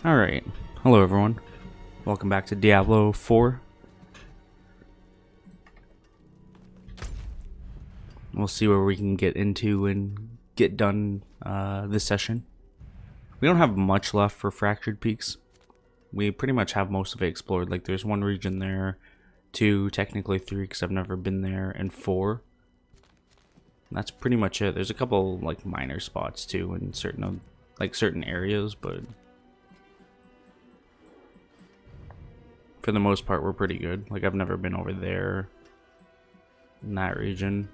Alright, hello everyone. Welcome back to Diablo 4. We'll see where we can get into and get done this session. We don't have much left for Fractured Peaks. We pretty much have most of it explored. Like, there's one region there, 2, technically 3 because I've never been there, and 4. That's pretty much it. There's a couple like minor spots too in certain areas, but for the most part we're pretty good. Like, I've never been over there in that region.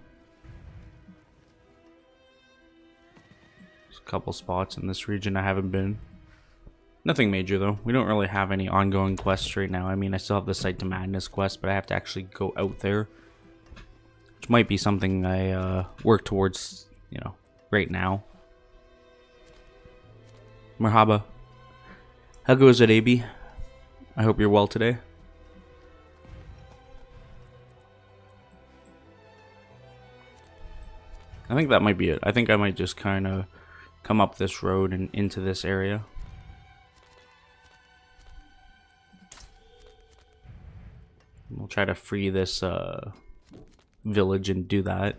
There's a couple spots in this region I haven't been. Nothing major though. We don't really have any ongoing quests right now. I mean, I still have the Sight to Madness quest, but I have to actually go out there, which might be something I work towards, you know, right now. Merhaba. How goes it, AB? I hope you're well today. I think that might be it. I think I might just kind of come up this road and into this area. We'll try to free this village and do that.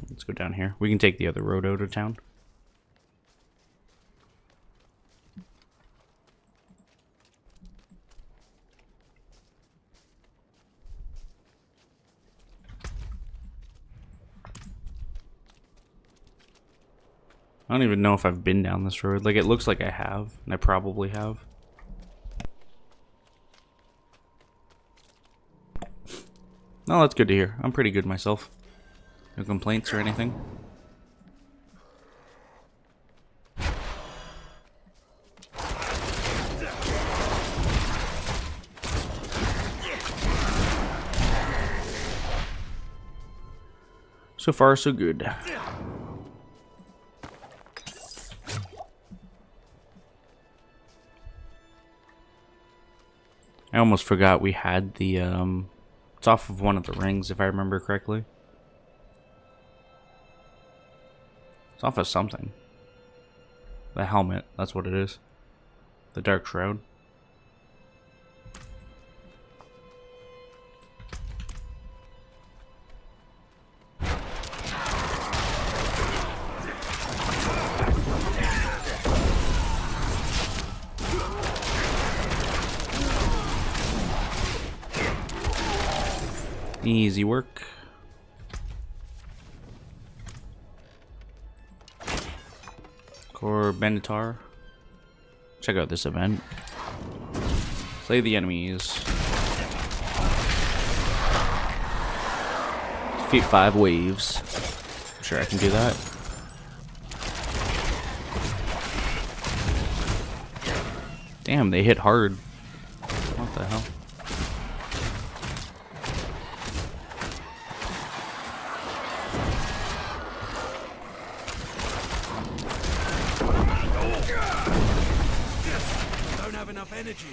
Let's go down here. We can take the other road out of town. I don't even know if I've been down this road. Like, it looks like I have, and I probably have. No, that's good to hear. I'm pretty good myself. No complaints or anything. So far, so good. I almost forgot we had the, it's off of one of the rings, if I remember correctly. It's off of something. The helmet, that's what it is. The Dark Shroud. Easy work. Core Benatar. Check out this event. Slay the enemies. Defeat 5 waves. I'm sure I can do that. Damn, they hit hard. What the hell? Energy.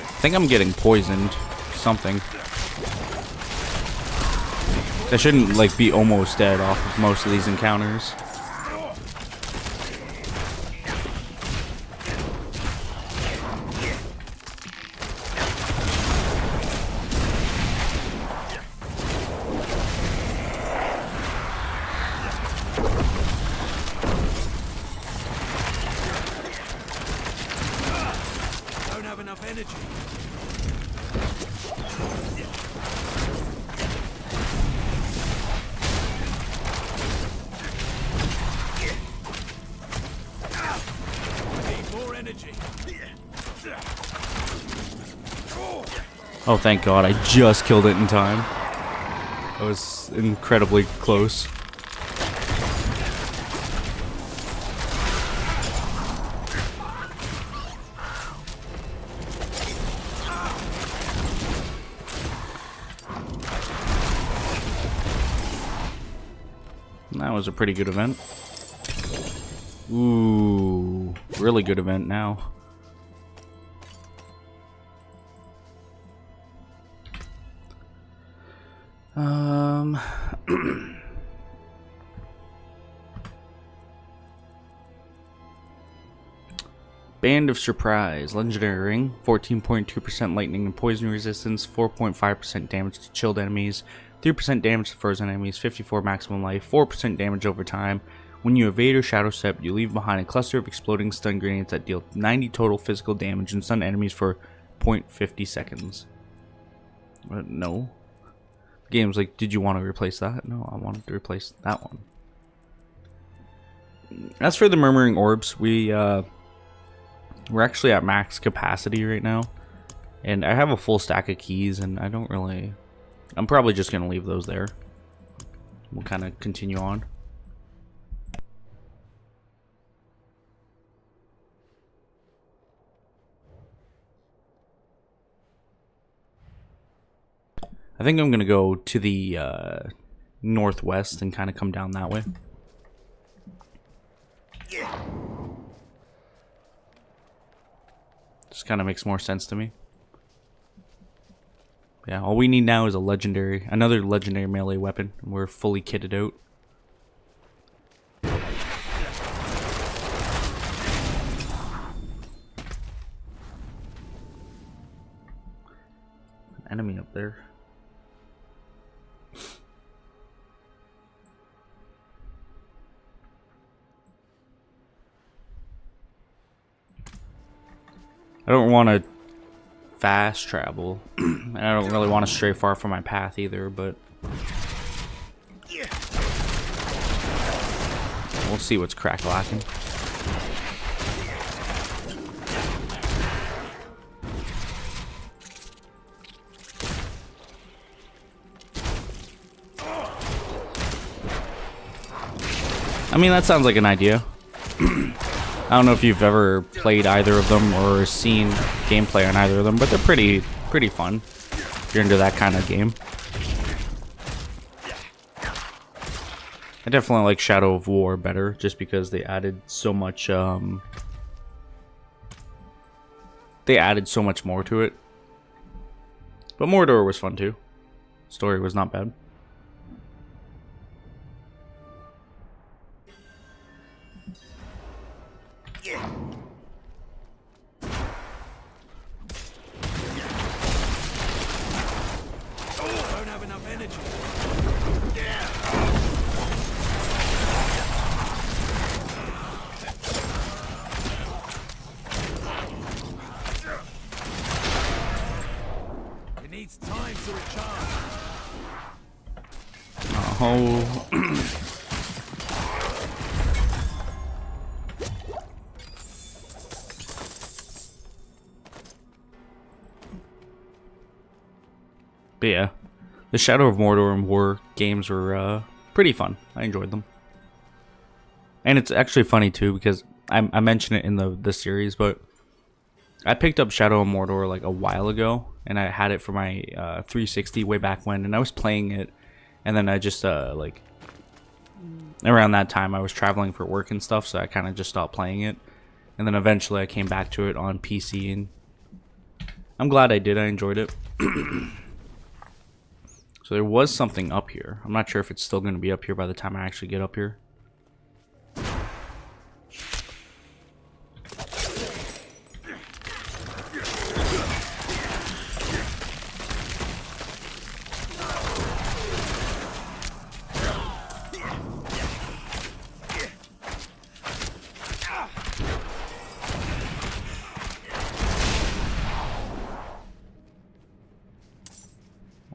I think I'm getting poisoned. Something. I shouldn't like be almost dead off of most of these encounters. Oh, thank God, I just killed it in time. That was incredibly close. That was a pretty good event. Ooh, really good event now. Band of Surprise, legendary ring, 14.2% lightning and poison resistance, 4.5% damage to chilled enemies, 3% damage to frozen enemies, 54 maximum life, 4% damage over time. When you evade or shadow step, you leave behind a cluster of exploding stun grenades that deal 90 total physical damage and stun enemies for 0.50 seconds. No. The game's like, did you want to replace that? No, I wanted to replace that one. As for the Murmuring Orbs, we're actually at max capacity right now, and I have a full stack of keys, and I'm probably just gonna leave those there. We'll kind of continue on. I think I'm gonna go to the northwest and kind of come down that way. Just kind of makes more sense to me. Yeah, all we need now is another legendary melee weapon. We're fully kitted out. An enemy up there. I don't want to fast travel, and I don't really want to stray far from my path either, but we'll see what's crack-lacking. I mean, that sounds like an idea. I don't know if you've ever played either of them or seen gameplay on either of them, but they're pretty fun if you're into that kind of game. I definitely like Shadow of War better, just because they added so much more to it. But Mordor was fun too. Story was not bad. Time to recharge. Oh. But yeah, the Shadow of Mordor and War games were pretty fun. I enjoyed them. And it's actually funny too, because I mentioned it in the series, but I picked up Shadow of Mordor like a while ago, and I had it for my 360 way back when, and I was playing it, and then I just like around that time I was traveling for work and stuff, so I kind of just stopped playing it, and then eventually I came back to it on PC, and I'm glad I did. I enjoyed it. So there was something up here. I'm not sure if it's still going to be up here by the time I actually get up here.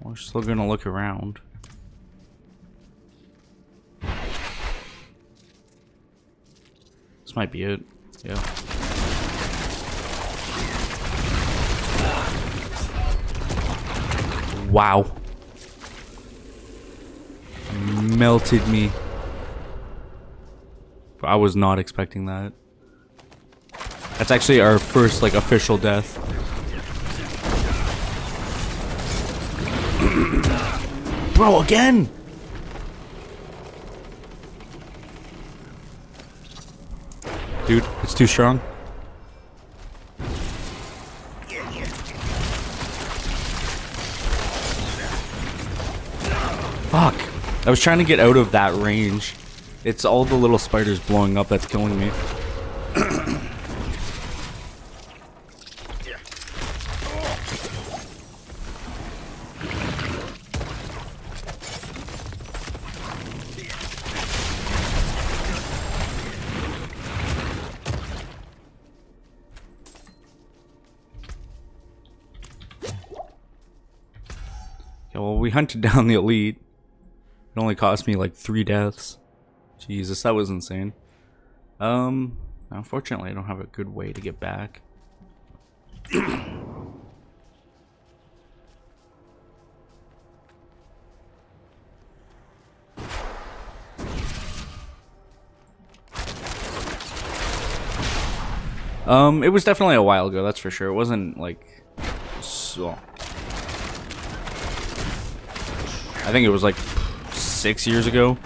We're still gonna look around. This might be it. Yeah. Wow. Melted me. I was not expecting that. That's actually our first like official death. Bro, again! Dude, it's too strong. Fuck. I was trying to get out of that range. It's all the little spiders blowing up that's killing me. Yeah, well, we hunted down the elite. It only cost me like 3 deaths. Jesus, that was insane. Unfortunately, I don't have a good way to get back. It was definitely a while ago, that's for sure. It wasn't like so. I think it was like 6 years ago.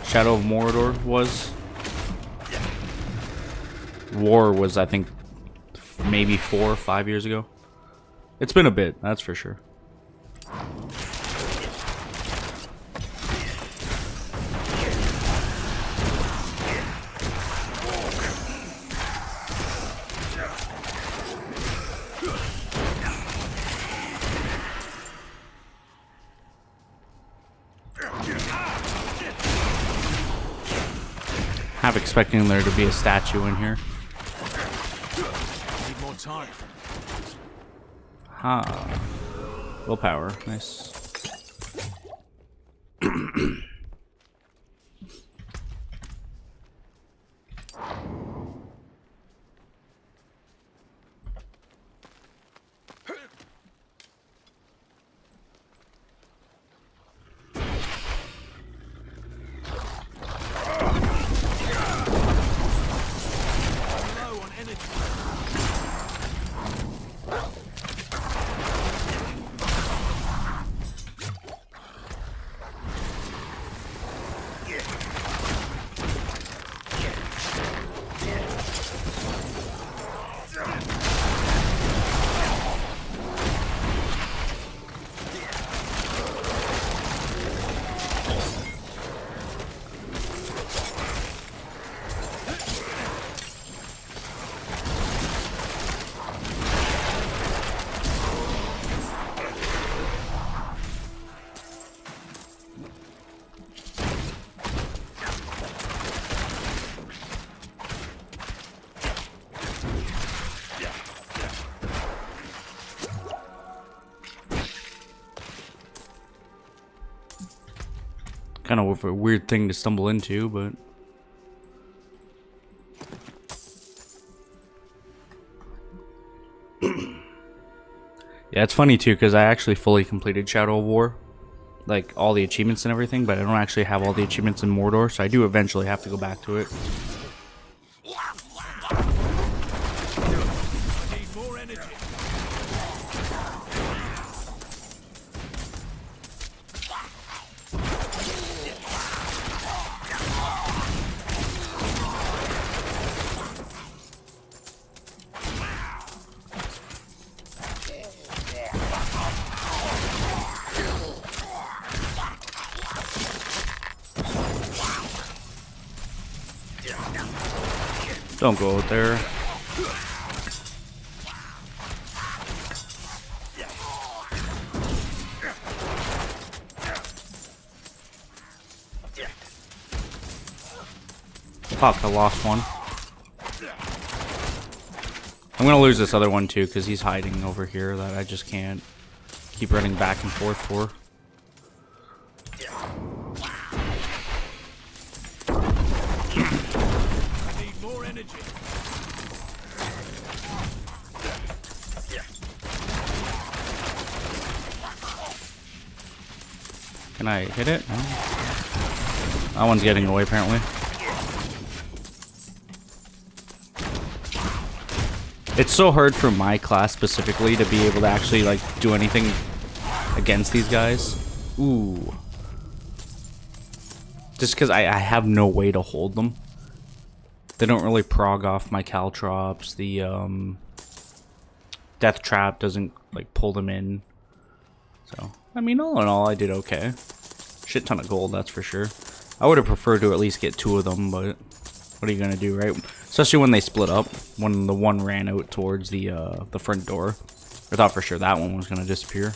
Shadow of Mordor was. War was, I think, maybe 4 or 5 years ago. It's been a bit, that's for sure. Half expecting there to be a statue in here. Need more time. Ha. Willpower. Nice. Low on energy. Kind of a weird thing to stumble into, but yeah, it's funny too because I actually fully completed Shadow of War, like all the achievements and everything, but I don't actually have all the achievements in Mordor, so I do eventually have to go back to it. Need more energy. Don't go out there. Fuck, I lost one. I'm gonna lose this other one too because he's hiding over here that I just can't keep running back and forth for. I need more energy. Can I hit it? No. That one's getting away apparently. It's so hard for my class specifically to be able to actually like do anything against these guys. Ooh. Just because I have no way to hold them. They don't really prog off my caltrops. The death trap doesn't like pull them in. So I mean, all in all, I did okay. Shit ton of gold, that's for sure. I would have preferred to at least get 2 of them, but what are you gonna do, right? Especially when they split up. When the one ran out towards the front door, I thought for sure that one was gonna disappear.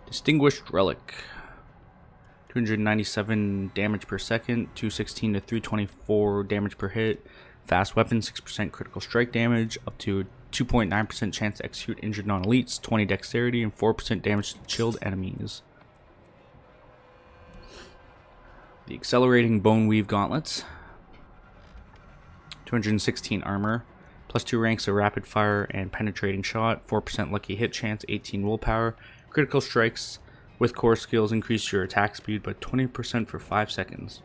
Distinguished Relic. 297 damage per second, 216 to 324 damage per hit. Fast weapon, 6% critical strike damage, up to 2.9% chance to execute injured non-elites, 20 dexterity, and 4% damage to chilled enemies. The Accelerating Bone Weave Gauntlets. 216 armor, plus 2 ranks of rapid fire and penetrating shot, 4% lucky hit chance, 18 willpower. Critical strikes with core skills increase your attack speed by 20% for 5 seconds.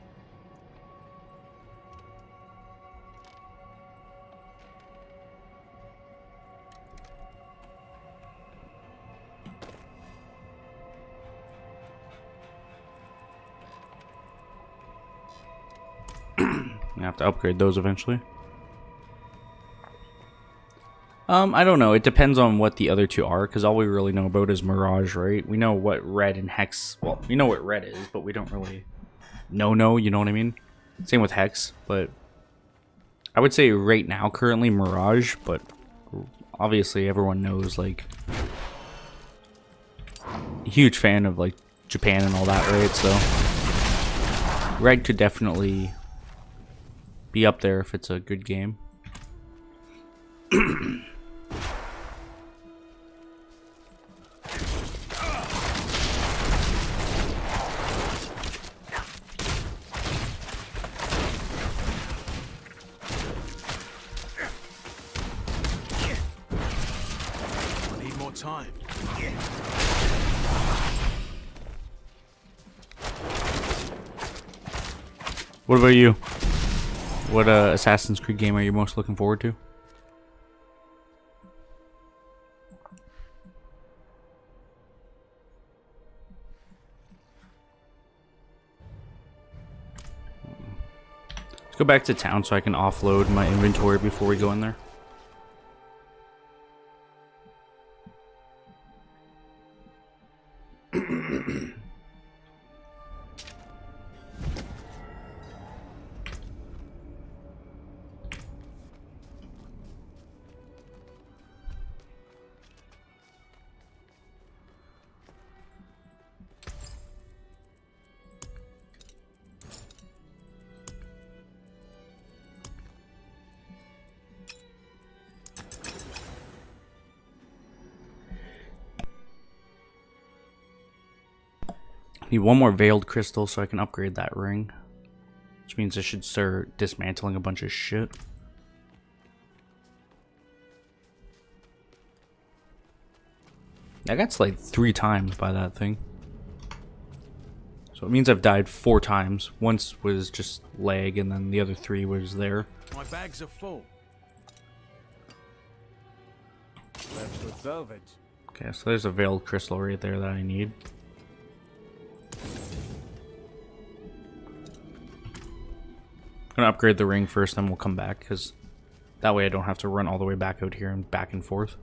I have to upgrade those eventually. I don't know. It depends on what the other 2 are, because all we really know about is Mirage, right? We know what red and Hex... Well, we know what red is, but we don't really know, you know what I mean? Same with Hex, but... I would say right now, currently, Mirage, but... Obviously, everyone knows, like... Huge fan of, like, Japan and all that, right? So... Red could definitely... be up there if it's a good game. I need more time. What about you? What Assassin's Creed game are you most looking forward to? Let's go back to town so I can offload my inventory before we go in there. Need one more veiled crystal so I can upgrade that ring. Which means I should start dismantling a bunch of shit. I got slayed 3 times by that thing. So it means I've died 4 times. Once was just lag and then the other 3 was there. My bags are full. Left with salvage. Okay, so there's a veiled crystal right there that I need. I'm gonna upgrade the ring first, then we'll come back, because that way I don't have to run all the way back out here and back and forth.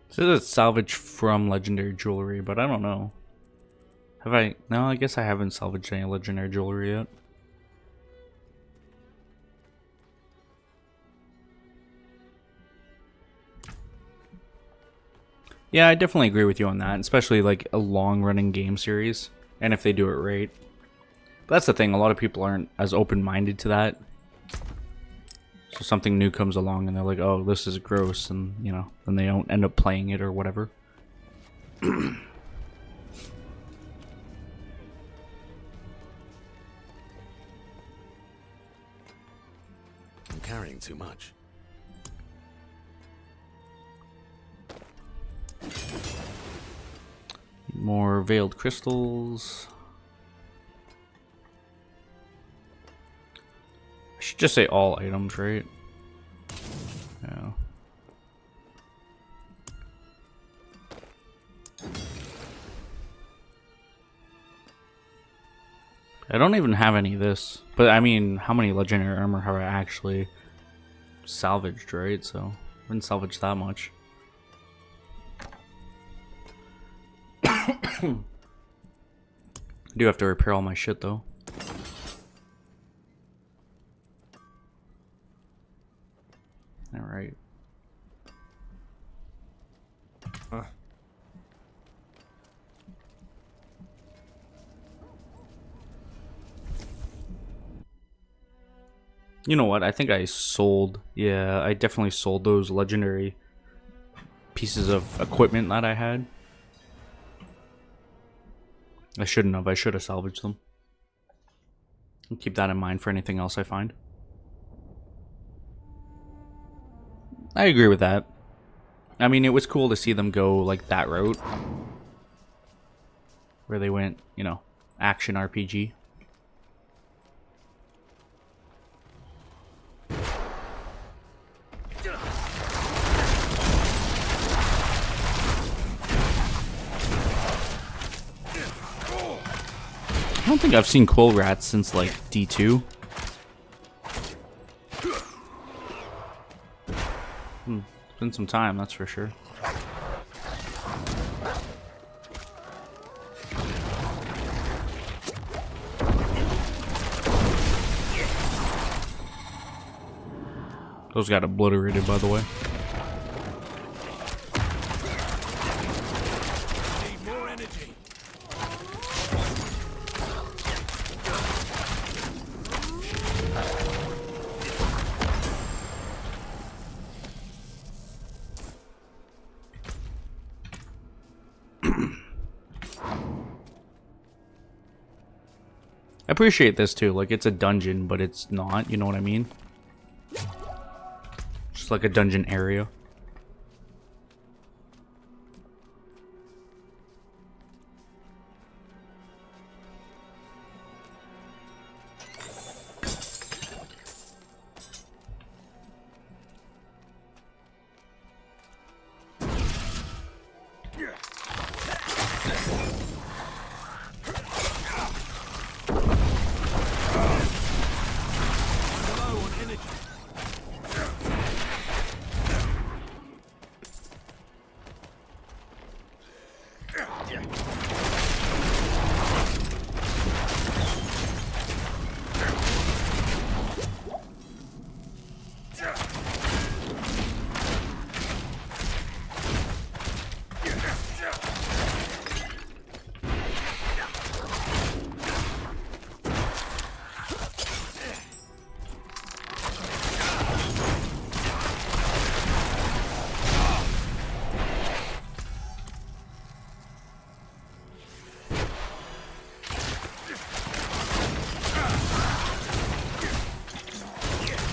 So it's salvage from legendary jewelry, but I don't know. Have I? No, I guess I haven't salvaged any legendary jewelry yet. Yeah, I definitely agree with you on that, especially like a long-running game series, and if they do it right. But that's the thing, a lot of people aren't as open-minded to that. So something new comes along and they're like, oh, this is gross, and you know, then they don't end up playing it or whatever. I'm carrying too much. More veiled crystals. I should just say all items, right? Yeah. I don't even have any of this. But I mean, how many legendary armor have I actually salvaged, right? So I didn't salvage that much. I do have to repair all my shit though. Alright. You know what? I think I sold. Yeah, I definitely sold those legendary pieces of equipment that I had. I shouldn't have. I should have salvaged them. I'll keep that in mind for anything else I find. I agree with that. I mean, it was cool to see them go like that route. Where they went, you know, action RPG. I don't think I've seen quill rats since like D2. It's been some time, that's for sure. Those got obliterated, by the way. Need more energy. I appreciate this too, like it's a dungeon, but it's not, you know what I mean? Just like a dungeon area. Low on energy.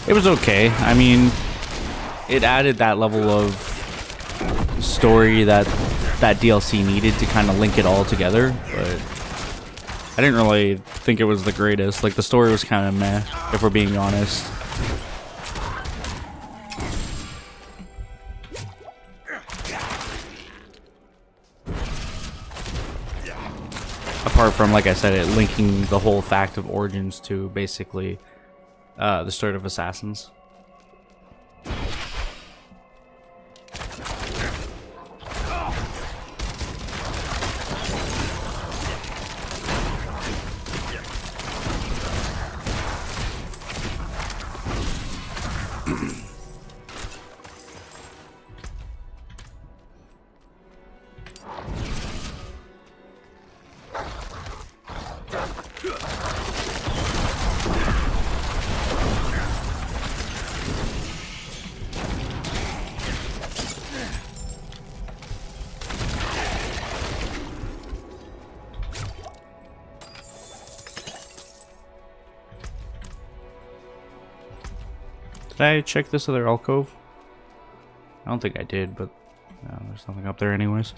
It was okay. I mean, it added that level of story that DLC needed to kind of link it all together, but I didn't really think it was the greatest. Like, the story was kind of meh, if we're being honest. Apart from, like I said, it linking the whole fact of Origins to basically the start of Assassins. Did I check this other alcove? I don't think I did, but no, there's nothing up there anyways.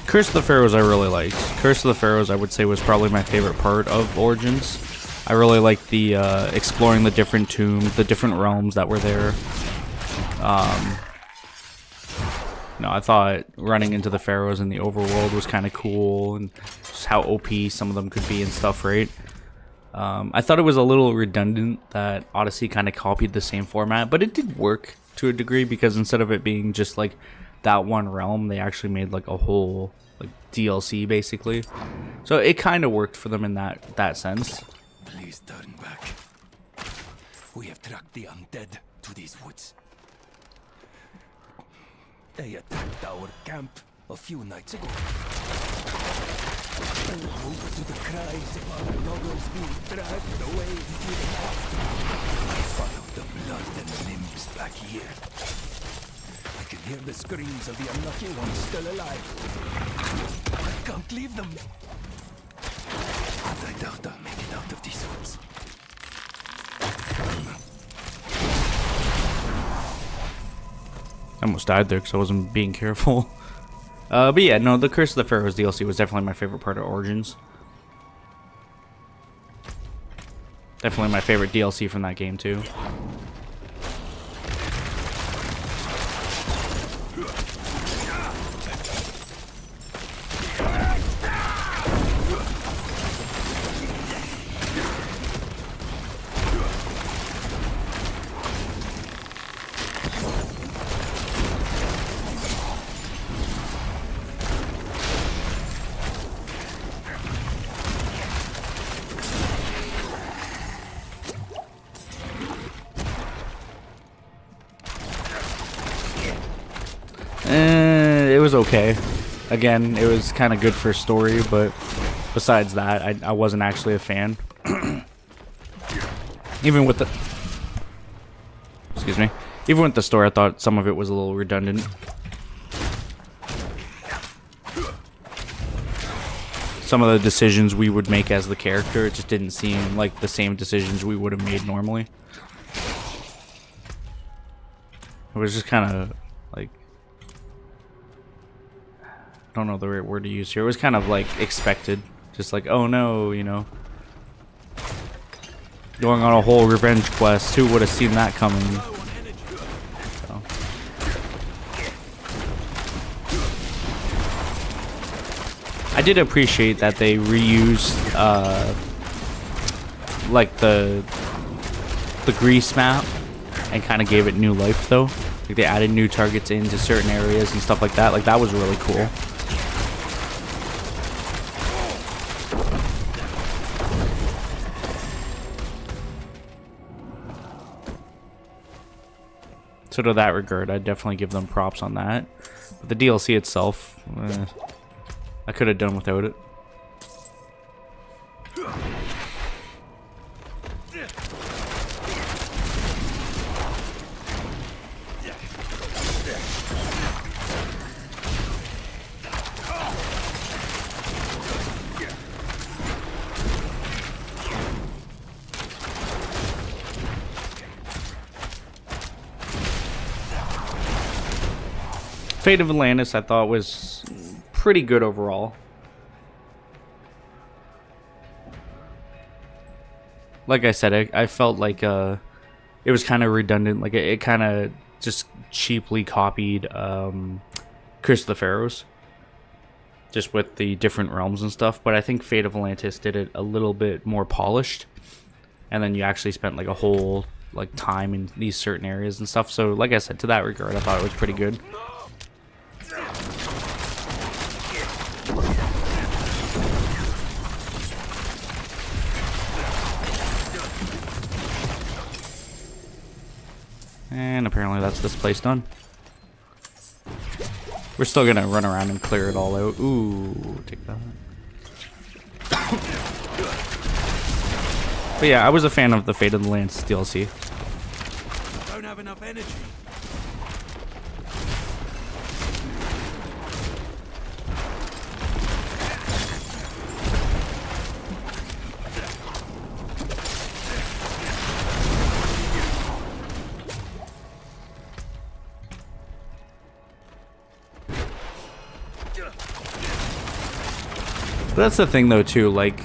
Curse of the Pharaohs I really liked. Curse of the Pharaohs I would say was probably my favorite part of Origins. I really liked the exploring the different tombs, the different realms that were there. No, I thought running into the Pharaohs in the overworld was kind of cool, and just how OP some of them could be and stuff, right? I thought it was a little redundant that Odyssey kind of copied the same format, but it did work to a degree because instead of it being just like that one realm, they actually made like a whole like DLC basically. So it kind of worked for them in that sense. Please turn back. We have tracked the undead to these woods. They attacked our camp a few nights ago. And woke to the cries of our loggers being dragged away into the night. I followed the blood and limbs back here. I can hear the screams of the unlucky ones still alive. I can't leave them. And I doubt I'll make it out of these woods. I almost died there because I wasn't being careful. But yeah, no, the Curse of the Pharaohs DLC was definitely my favorite part of Origins. Definitely my favorite DLC from that game too. It was okay. Again, it was kind of good for story, but besides that, I wasn't actually a fan. Even with the... Excuse me. Even with the story, I thought some of it was a little redundant. Some of the decisions we would make as the character, it just didn't seem like the same decisions we would have made normally. It was just kind of like... I don't know the right word to use here. It was kind of like expected. Just like, oh no, you know. Going on a whole revenge quest. Who would have seen that coming? So. I did appreciate that they reused like the grease map and kind of gave it new life though. Like they added new targets into certain areas and stuff like that. Like that was really cool. So to that regard, I'd definitely give them props on that. But the DLC itself, I could have done without it. Fate of Atlantis I thought was pretty good overall. Like I said, I felt like it was kind of redundant. Like it kind of just cheaply copied Curse of the Pharaohs. Just with the different realms and stuff. But I think Fate of Atlantis did it a little bit more polished. And then you actually spent like a whole like time in these certain areas and stuff. So like I said, to that regard, I thought it was pretty good. And apparently that's this place done. We're still gonna run around and clear it all out. Ooh, take that. But yeah, I was a fan of the Fate of the Lands DLC. Don't have enough energy. But that's the thing though too, like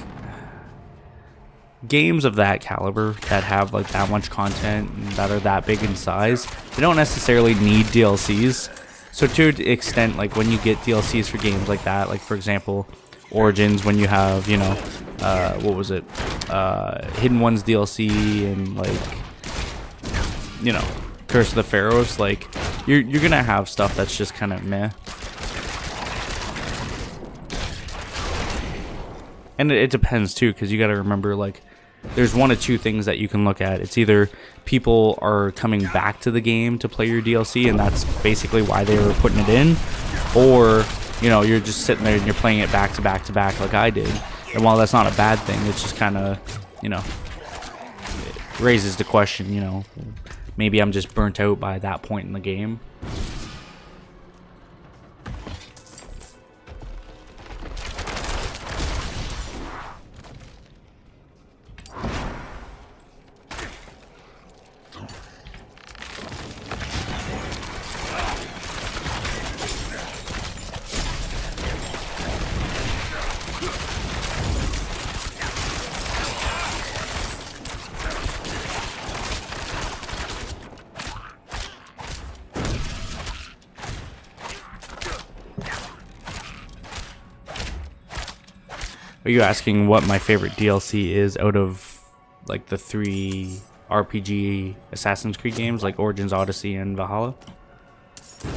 games of that caliber that have like that much content and that are that big in size, they don't necessarily need DLCs. So to an extent, like when you get DLCs for games like that, like for example Origins, when you have, you know, what was it, Hidden Ones DLC and like, you know, Curse of the Pharaohs, like you're gonna have stuff that's just kind of meh. And it depends too, because you got to remember, like, there's one of two things that you can look at. It's either people are coming back to the game to play your DLC, and that's basically why they were putting it in, or, you know, you're just sitting there and you're playing it back to back to back like I did. And while that's not a bad thing, it's just kind of, you know, it raises the question, you know, maybe I'm just burnt out by that point in the game. Are you asking what my favorite DLC is out of like the 3 RPG Assassin's Creed games, like Origins, Odyssey, and Valhalla? Don't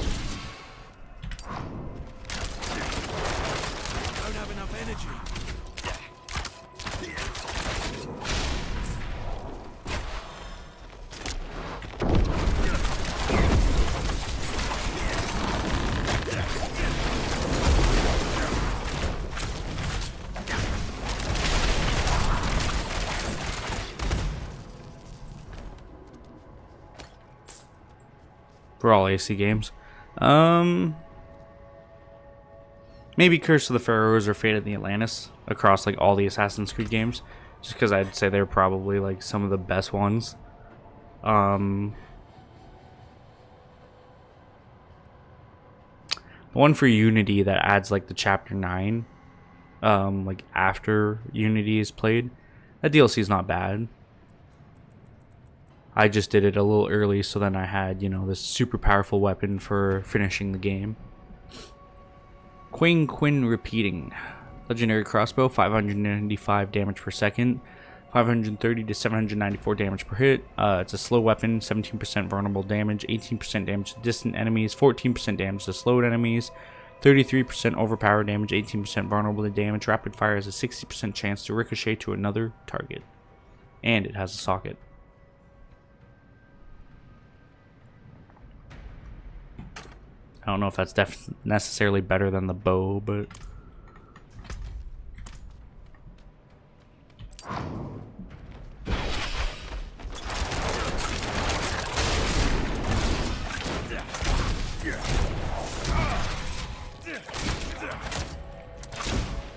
have enough energy. For all AC games. Maybe Curse of the Pharaohs or Fate of the Atlantis across like all the Assassin's Creed games. Just because I'd say they're probably like some of the best ones. The one for Unity that adds like the Chapter 9, like after Unity is played, that DLC is not bad. I just did it a little early, so then I had, you know, this super powerful weapon for finishing the game. Quinn repeating. Legendary crossbow, 595 damage per second, 530 to 794 damage per hit. It's a slow weapon, 17% vulnerable damage, 18% damage to distant enemies, 14% damage to slowed enemies, 33% overpowered damage, 18% vulnerable to damage. Rapid fire has a 60% chance to ricochet to another target. And it has a socket. I don't know if that's necessarily better than the bow, but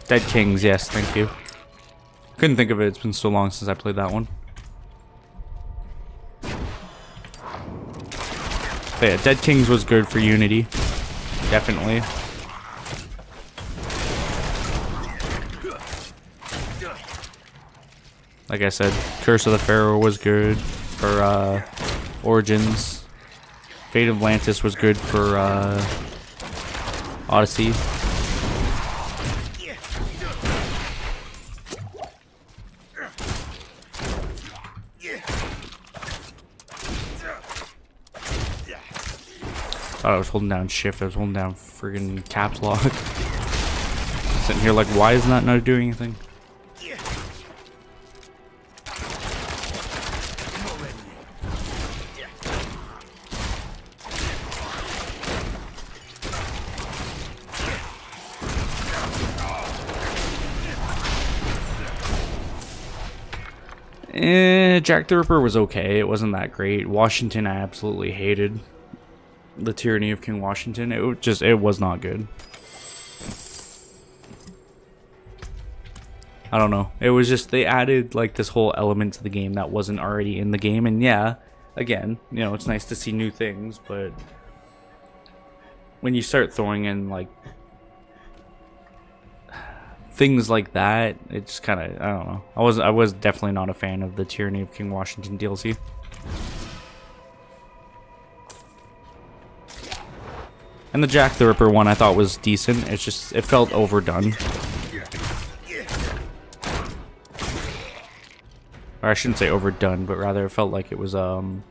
Dead Kings, yes, thank you. Couldn't think of it, it's been so long since I played that one. But yeah, Dead Kings was good for Unity. Definitely. Like I said, Curse of the Pharaoh was good for Origins. Fate of Atlantis was good for Odyssey. I was holding down shift, I was holding down friggin' caps lock. Sitting here like, why is that not doing anything? Jack the Ripper was okay. It wasn't that great. Washington, I absolutely hated. The Tyranny of King Washington. It was not good. I don't know. It was just, they added like this whole element to the game that wasn't already in the game. And yeah, again, you know, it's nice to see new things, but when you start throwing in like things like that, it just kind of, I don't know. I was definitely not a fan of the Tyranny of King Washington DLC. And the Jack the Ripper one I thought was decent. It's just, it felt overdone. Or I shouldn't say overdone, but rather it felt like it was over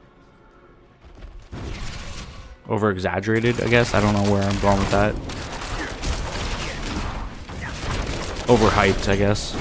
exaggerated, I guess. I don't know where I'm going with that. Overhyped, I guess.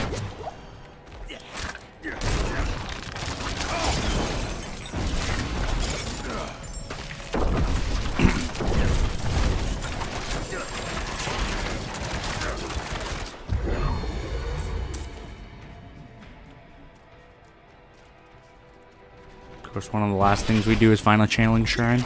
Of course, one of the last things we do is find a channeling shrine.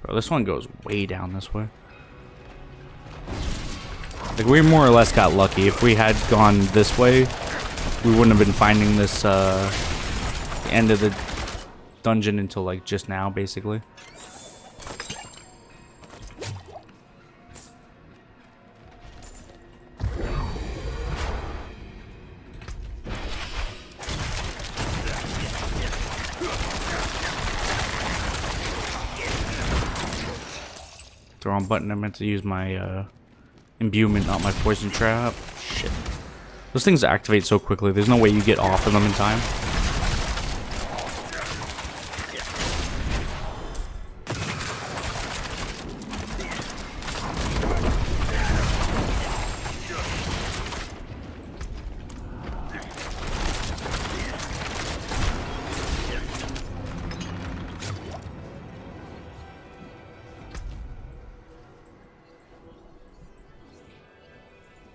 Bro, this one goes way down this way. Like, we more or less got lucky. If we had gone this way, we wouldn't have been finding this end of the dungeon until like just now, basically. The wrong button. I meant to use my imbuement, not my poison trap. Shit. Those things activate so quickly. There's no way you get off of them in time.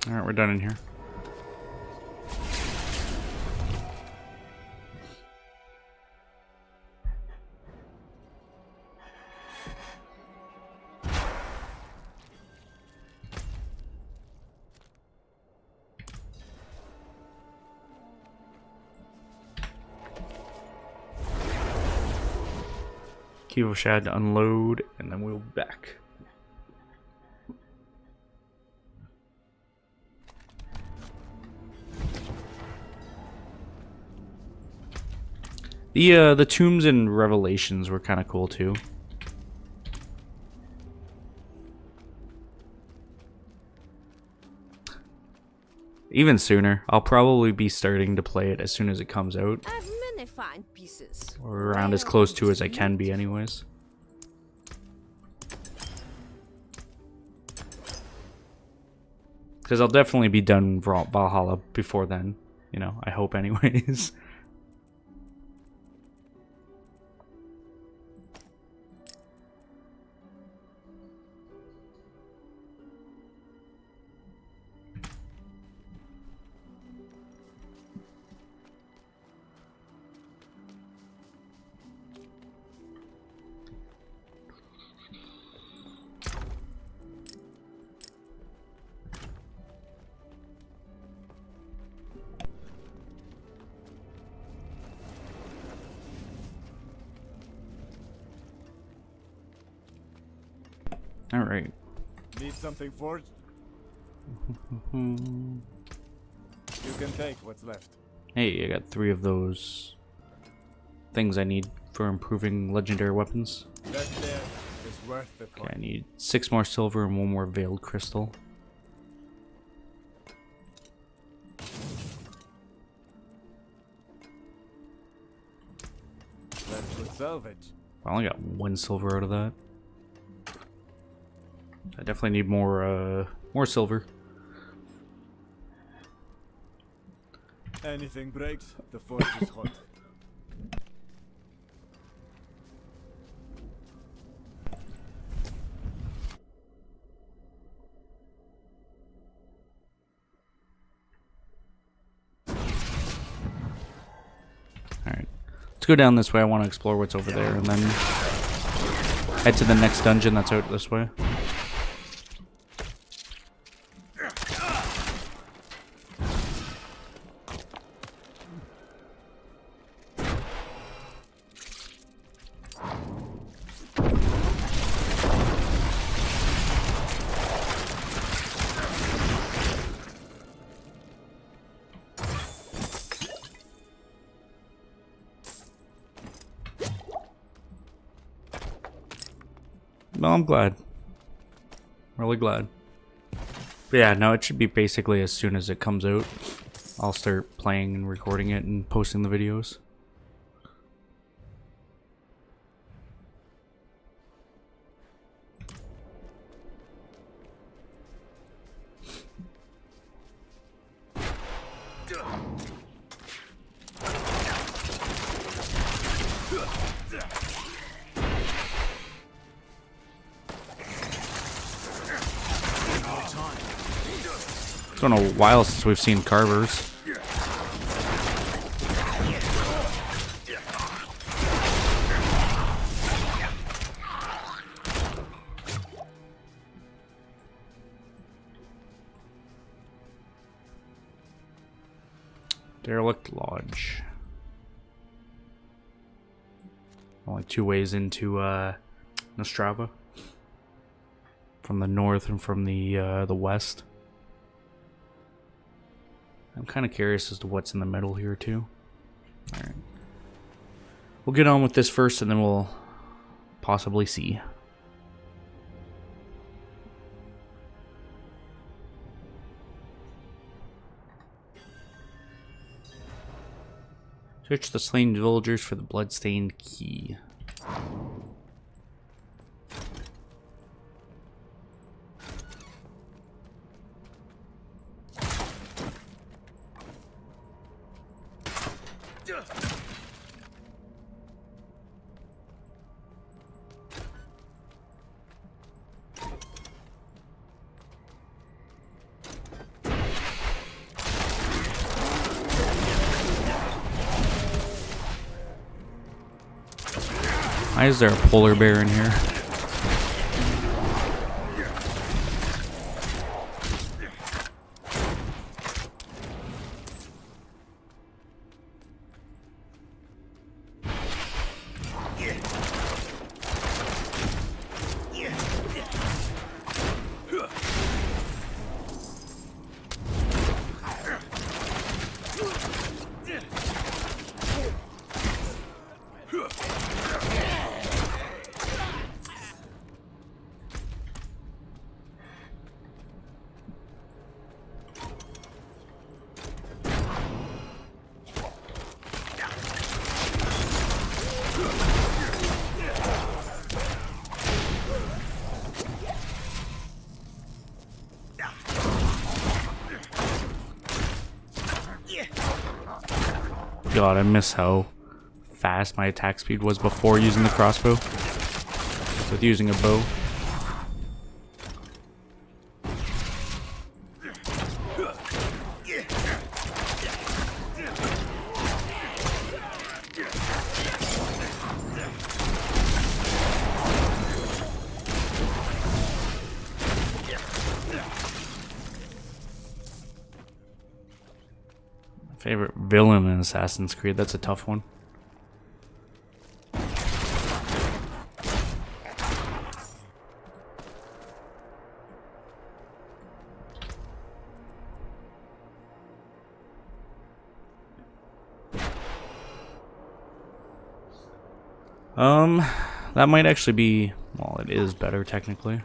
Alright, we're done in here. Kivo Shad to unload, and then we'll be back. The tombs and revelations were kind of cool too. Even sooner. I'll probably be starting to play it as soon as it comes out. I have many fine pieces. Or around as close to as I can be anyways. Because I'll definitely be done Valhalla before then. You know, I hope anyways. Alright. Need something forged? You can take what's left. Hey, I got 3 of those things I need for improving legendary weapons. That there is worth the coin. Okay, I need 6 more silver and 1 more veiled crystal. That's good salvage. I only got 1 silver out of that. I definitely need more silver. Anything breaks, the forge is hot. Let's go down this way. I want to explore what's over there, and then head to the next dungeon that's out this way. Well, I'm glad. Really glad. But yeah, no, it should be basically as soon as it comes out. I'll start playing and recording it and posting the videos. It's been a while since we've seen carvers. Derelict Lodge. Only two ways into Nostrava. From the north and from the west. I'm kind of curious as to what's in the middle here too. Alright. We'll get on with this first and then we'll possibly see. Search the slain villagers for the bloodstained key. Why is there a polar bear in here? God, I miss how fast my attack speed was before using the crossbow. With using a bow. Favorite villain in Assassin's Creed, that's a tough one. That might actually be, well, it is better technically.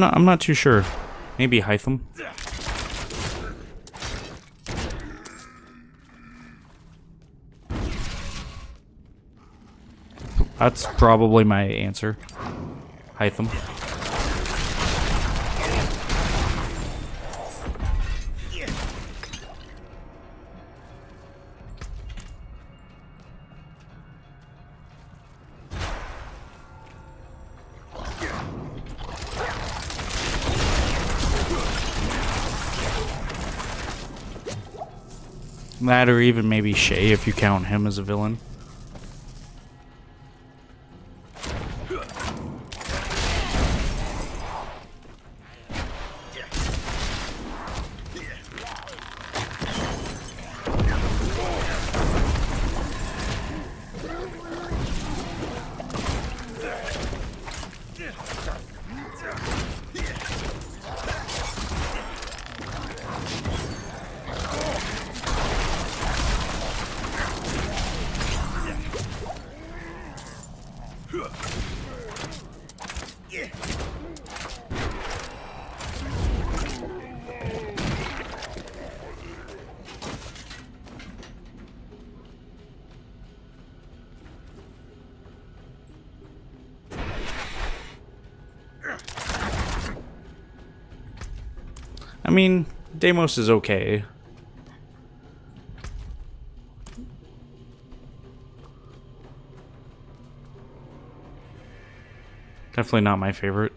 I'm not too sure. Maybe Hytham. That's probably my answer. Hytham. That or even maybe Shay if you count him as a villain. I mean, Deimos is okay. Definitely not my favorite.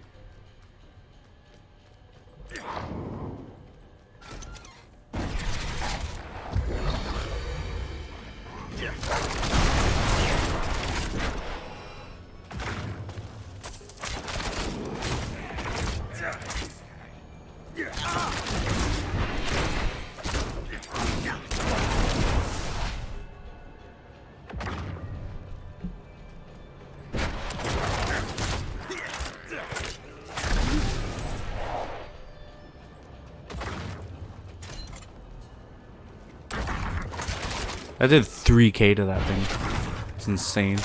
I did 3k to that thing. It's insane.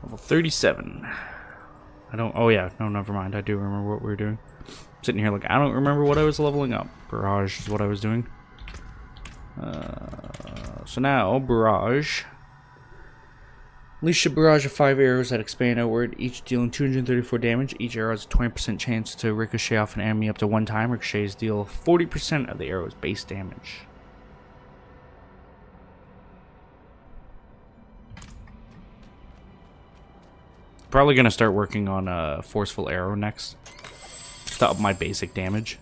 Level 37. I don't... Oh yeah, no, never mind. I do remember what we were doing. I'm sitting here like, I don't remember what I was leveling up. Barrage is what I was doing. So now, Barrage. Unleash a barrage of 5 arrows that expand outward, each dealing 234 damage. Each arrow has a 20% chance to ricochet off an enemy up to 1 time. Ricochets deal 40% of the arrow's base damage. Probably gonna start working on a forceful arrow next to up my basic damage.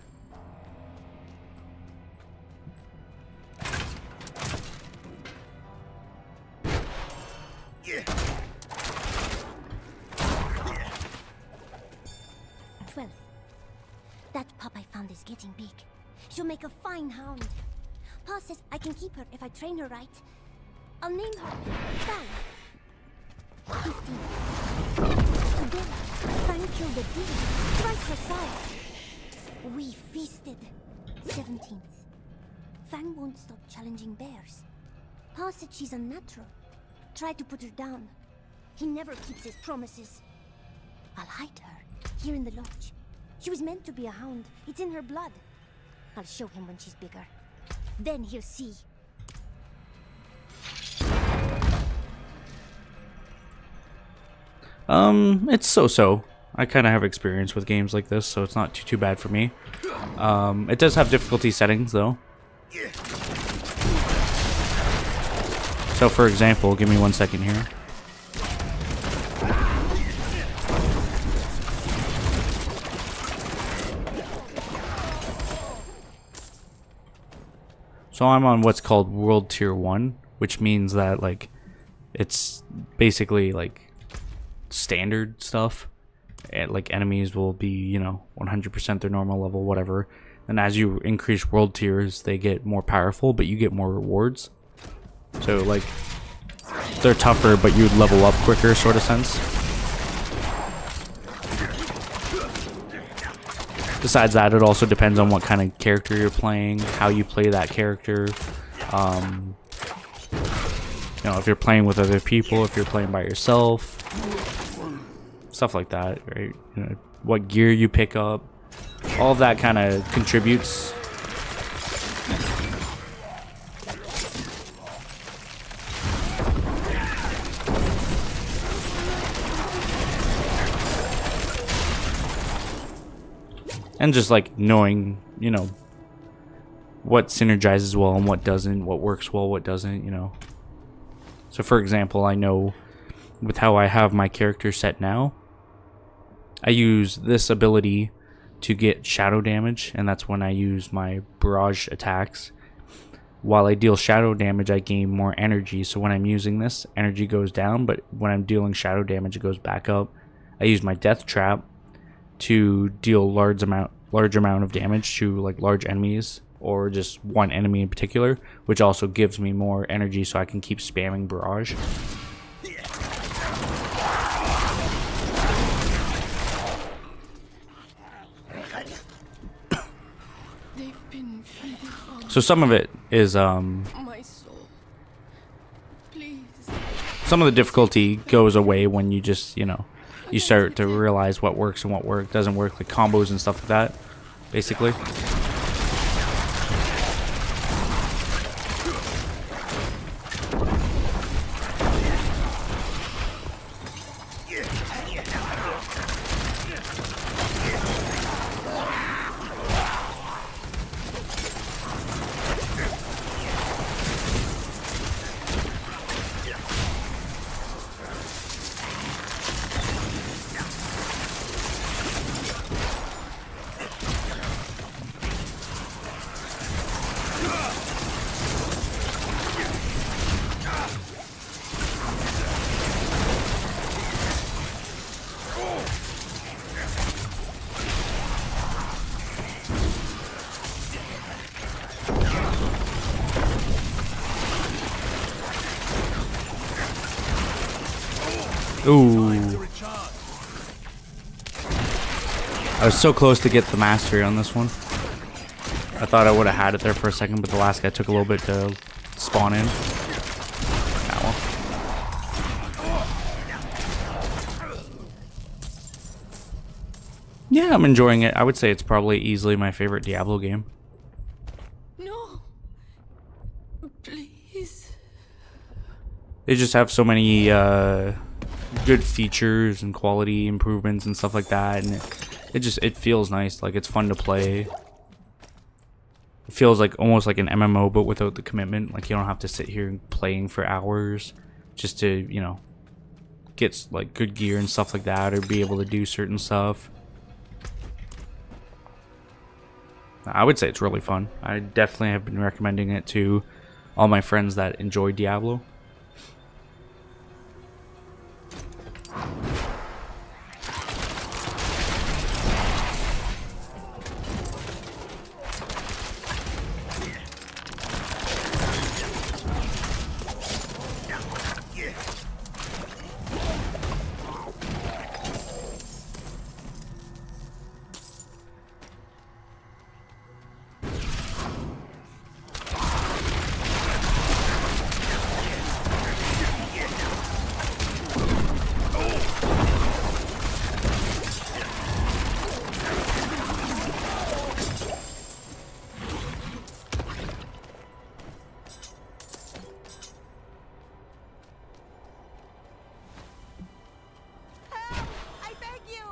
That pup I found is getting big. She'll make a fine hound. Pa says I can keep her if I train her right. I'll name her Fang. 15. Together, Fang killed a deer, twice her size. We feasted. 17th. Fang won't stop challenging bears. Pa said she's unnatural. Tried to put her down. He never keeps his promises. I'll hide her, here in the lodge. She was meant to be a hound. It's in her blood. I'll show him when she's bigger. Then he'll see. It's so-so. I kind of have experience with games like this, so it's not too bad for me. It does have difficulty settings, though. So, for example, give me 1 second here. So I'm on what's called World Tier 1, which means that like it's basically like standard stuff. And, like, enemies will be, you know, 100% their normal level, whatever. And as you increase world tiers, they get more powerful, but you get more rewards. So like they're tougher, but you level up quicker, sort of sense. Besides that, it also depends on what kind of character you're playing, how you play that character. You know, if you're playing with other people, if you're playing by yourself, stuff like that, right? You know, what gear you pick up, all of that kind of contributes. And just like knowing, you know, what synergizes well and what doesn't, what works well, what doesn't, you know. So for example, I know with how I have my character set now, I use this ability to get shadow damage, and that's when I use my barrage attacks. While I deal shadow damage, I gain more energy, so when I'm using this, energy goes down, but when I'm dealing shadow damage, it goes back up. I use my death trap to deal large amount of damage to like large enemies, or just one enemy in particular, which also gives me more energy so I can keep spamming barrage. So some of it is My soul. Please. some of the difficulty goes away when you just, you know, you start to realize what works and what doesn't work, like combos and stuff like that, basically. Ooh. I was so close to get the mastery on this one. I thought I would have had it there for a second, but the last guy took a little bit to spawn in. Ah, well. Yeah, I'm enjoying it. I would say it's probably easily my favorite Diablo game. No. Please. They just have so many good features and quality improvements and stuff like that, and it feels nice. Like, it's fun to play. It feels like almost like an MMO, but without the commitment. Like, you don't have to sit here playing for hours just to, you know, get like good gear and stuff like that, or be able to do certain stuff. I would say it's really fun. I definitely have been recommending it to all my friends that enjoy Diablo. I beg you.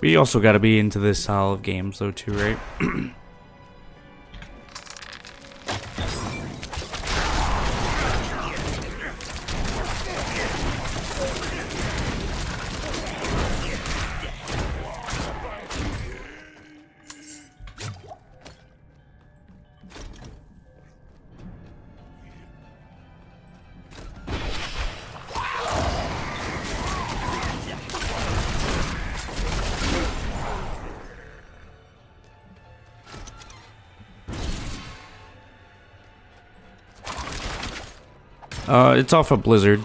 We also got to be into this style of games though too, right? It's off of Blizzard.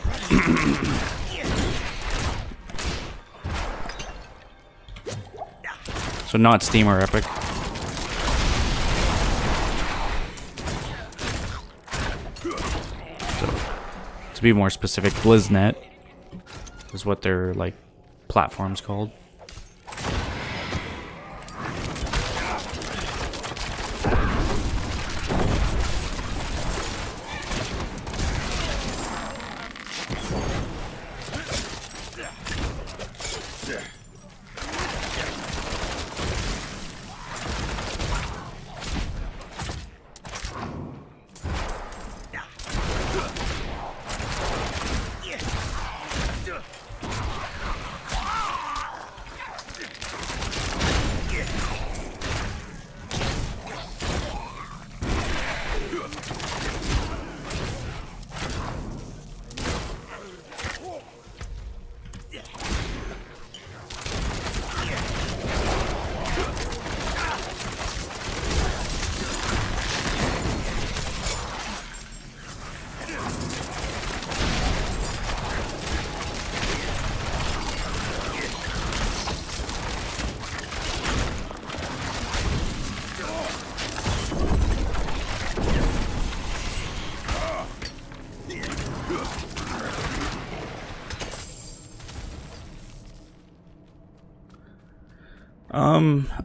So not Steam or Epic. So, to be more specific, BlizzNet is what their like platform's called.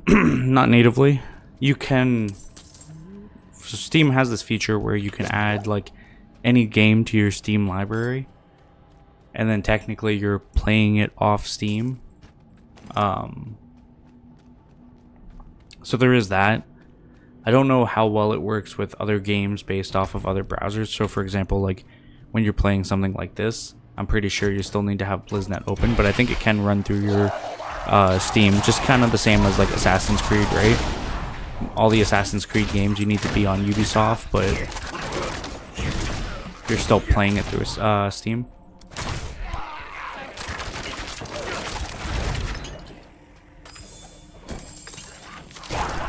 Not natively. You can. So Steam has this feature where you can add like any game to your Steam library, and then technically you're playing it off Steam. So there is that. I don't know how well it works with other games based off of other browsers. So for example, like when you're playing something like this, I'm pretty sure you still need to have BlizzNet open, but I think it can run through your Steam, just kind of the same as like Assassin's Creed, right? All the Assassin's Creed games you need to be on Ubisoft, but you're still playing it through Steam.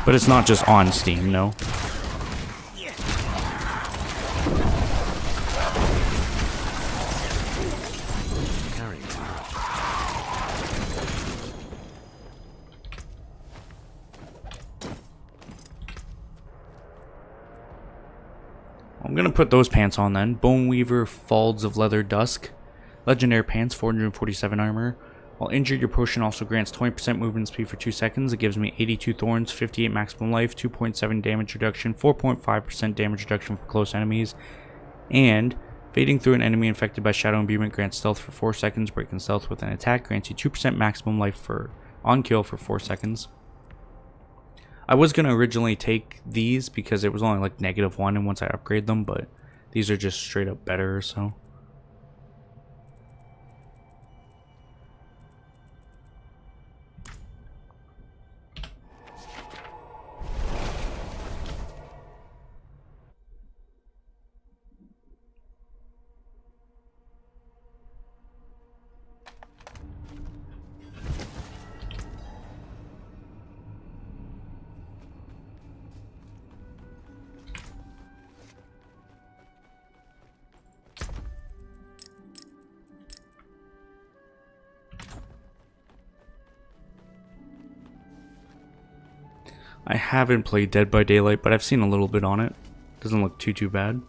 But it's not just on Steam, no. I'm gonna put those pants on then. Boneweaver Folds of Leather Dusk. Legendary pants, 447 armor. While injured, your potion also grants 20% movement speed for 2 seconds. It gives me 82 thorns, 58 maximum life, 2.7 damage reduction, 4.5% damage reduction for close enemies, and fading through an enemy infected by shadow imbuement grants stealth for 4 seconds. Breaking stealth with an attack grants you 2% maximum life for on kill for 4 seconds. I was going to originally take these because it was only like -1 and once I upgrade them, but these are just straight up better, so. I haven't played Dead by Daylight, but I've seen a little bit on it. Doesn't look too bad.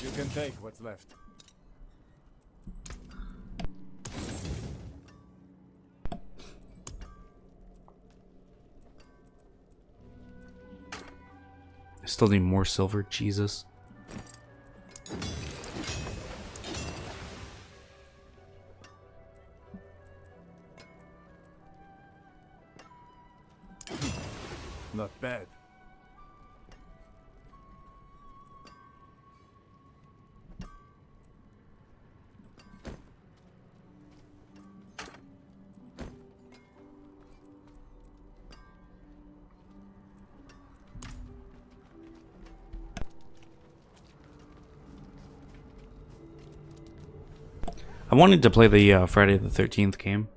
You can take what's left. I still need more silver, Jesus. Not bad. I wanted to play the Friday the 13th game.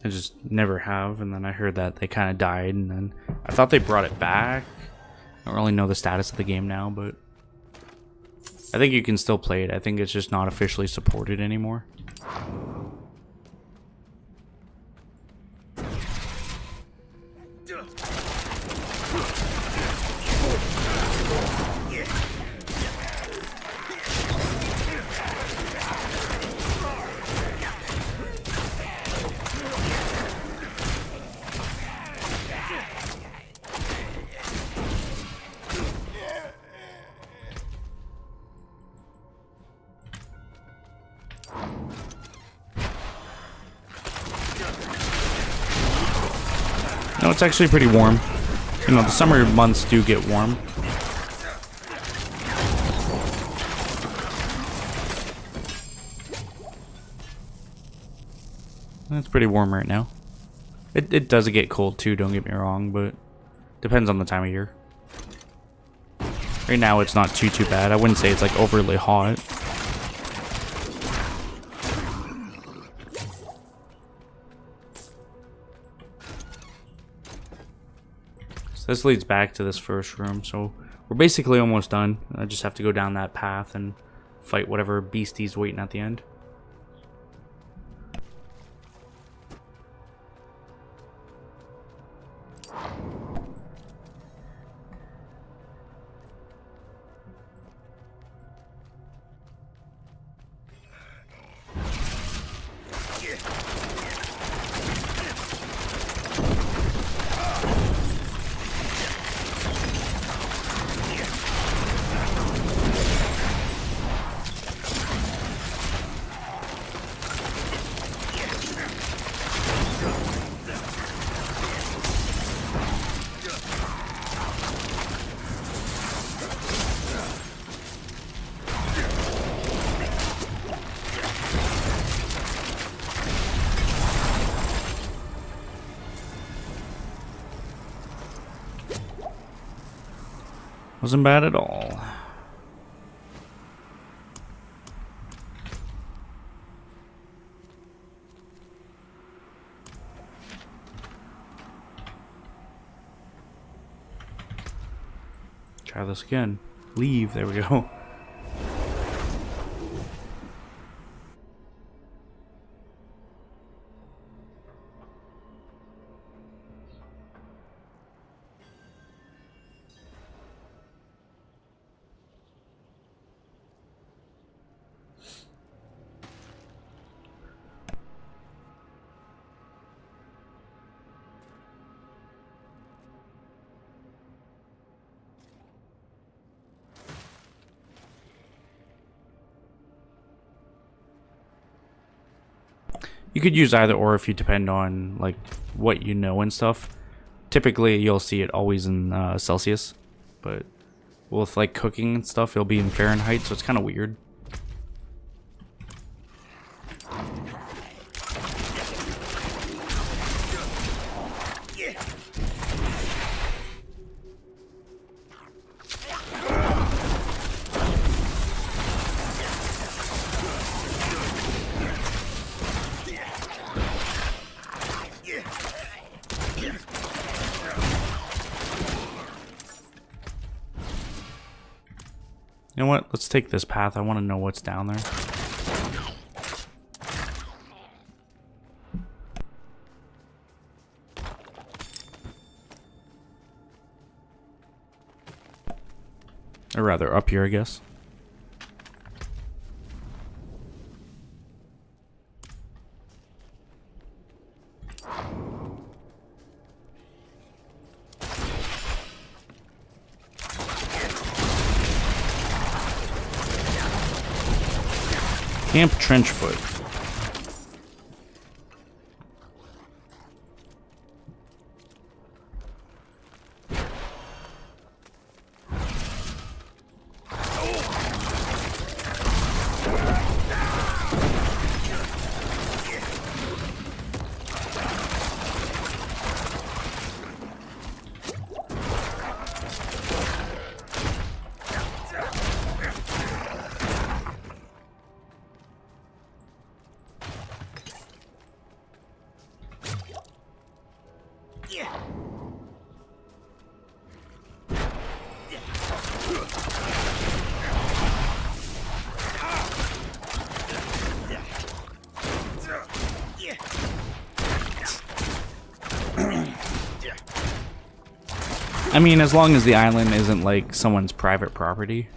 I just never have, and then I heard that they kind of died, and then I thought they brought it back. I don't really know the status of the game now, but I think you can still play it. I think it's just not officially supported anymore. No, it's actually pretty warm. You know, the summer months do get warm. It's pretty warm right now. It does get cold too, don't get me wrong, but depends on the time of year. Right now it's not too bad. I wouldn't say it's like overly hot. This leads back to this first room, so we're basically almost done. I just have to go down that path and fight whatever beastie's waiting at the end. Wasn't bad at all. Try this again. Leave. There we go. You could use either or if you depend on like what you know and stuff. Typically you'll see it always in Celsius, but with like cooking and stuff it'll be in Fahrenheit, so it's kind of weird. You know what? Let's take this path. I want to know what's down there. Or rather, up here, I guess. Camp Trenchfoot. I mean, as long as the island isn't like someone's private property,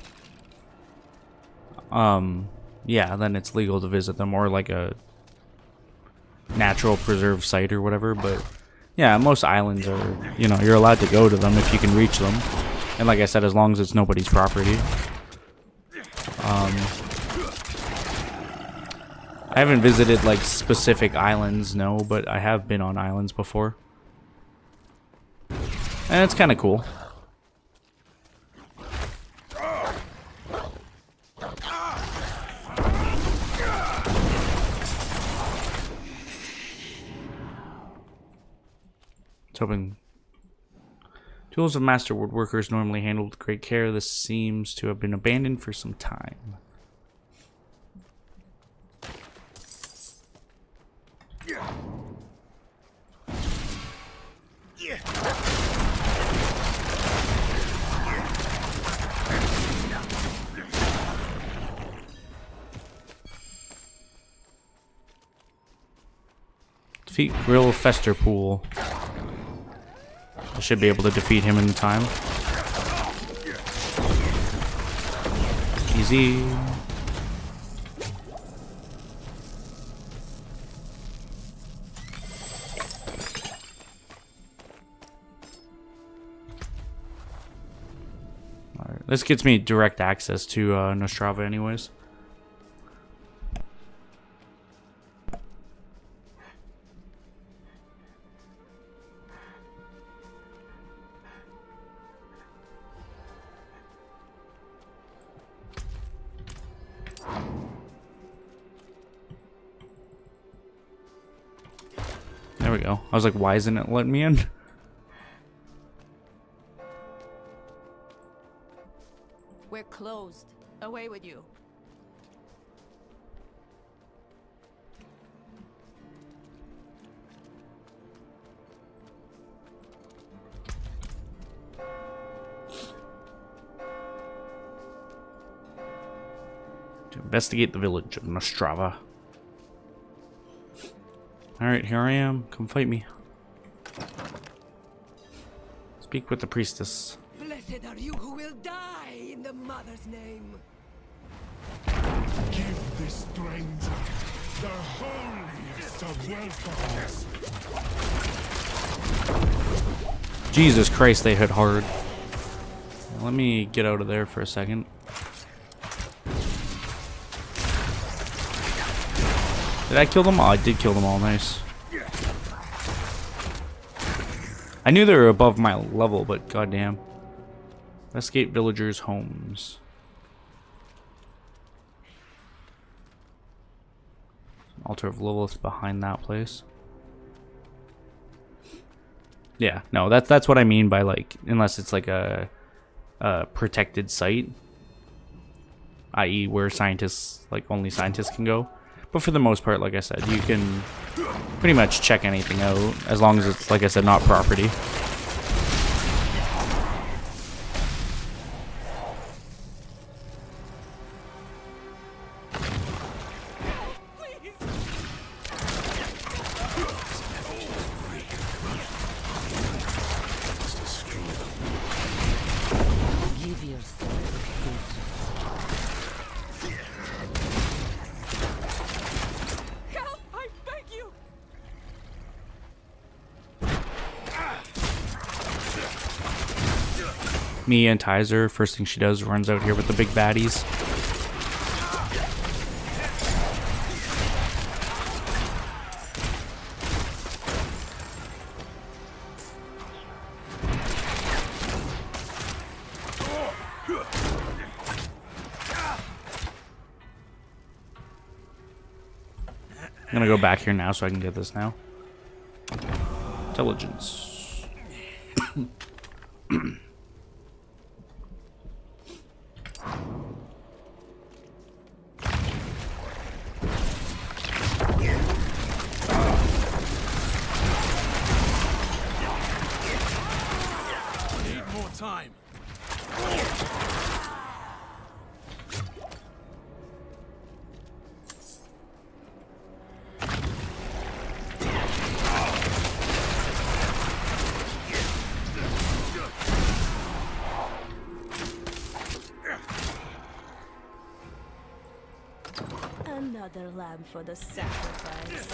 yeah, then it's legal to visit them, or like a natural preserve site or whatever. But yeah, most islands are, you know, you're allowed to go to them if you can reach them, and like I said, as long as it's nobody's property. I haven't visited like specific islands, no, but I have been on islands before, and it's kind of cool. Hoping tools of master woodworkers normally handled with great care. This seems to have been abandoned for some time. Defeat Grill Festerpool. I should be able to defeat him in time. Easy. Alright, this gets me direct access to Nostrava anyways. There we go. I was like, why isn't it letting me in? We're closed. Away with you. To investigate the village of Nostrava. Alright, here I am. Come fight me. Speak with the priestess. Blessed are you who will die in the Mother's name. Give this stranger the holiest of welcomes. Jesus Christ, they hit hard. Let me get out of there for a second. Did I kill them all? I did kill them all. Nice. I knew they were above my level, but goddamn. Investigate villagers' homes. Altar of Lilith behind that place. Yeah, no, that's what I mean by like, unless it's like a protected site, i.e. where scientists, like only scientists can go. But for the most part, like I said, you can pretty much check anything out as long as it's, like I said, not property. Give yourself help! I beg you! Me and Tizer, first thing she does, runs out here with the big baddies. I'm gonna go back here now so I can get this now. Intelligence. Need more time. Another lamb for the sacrifice.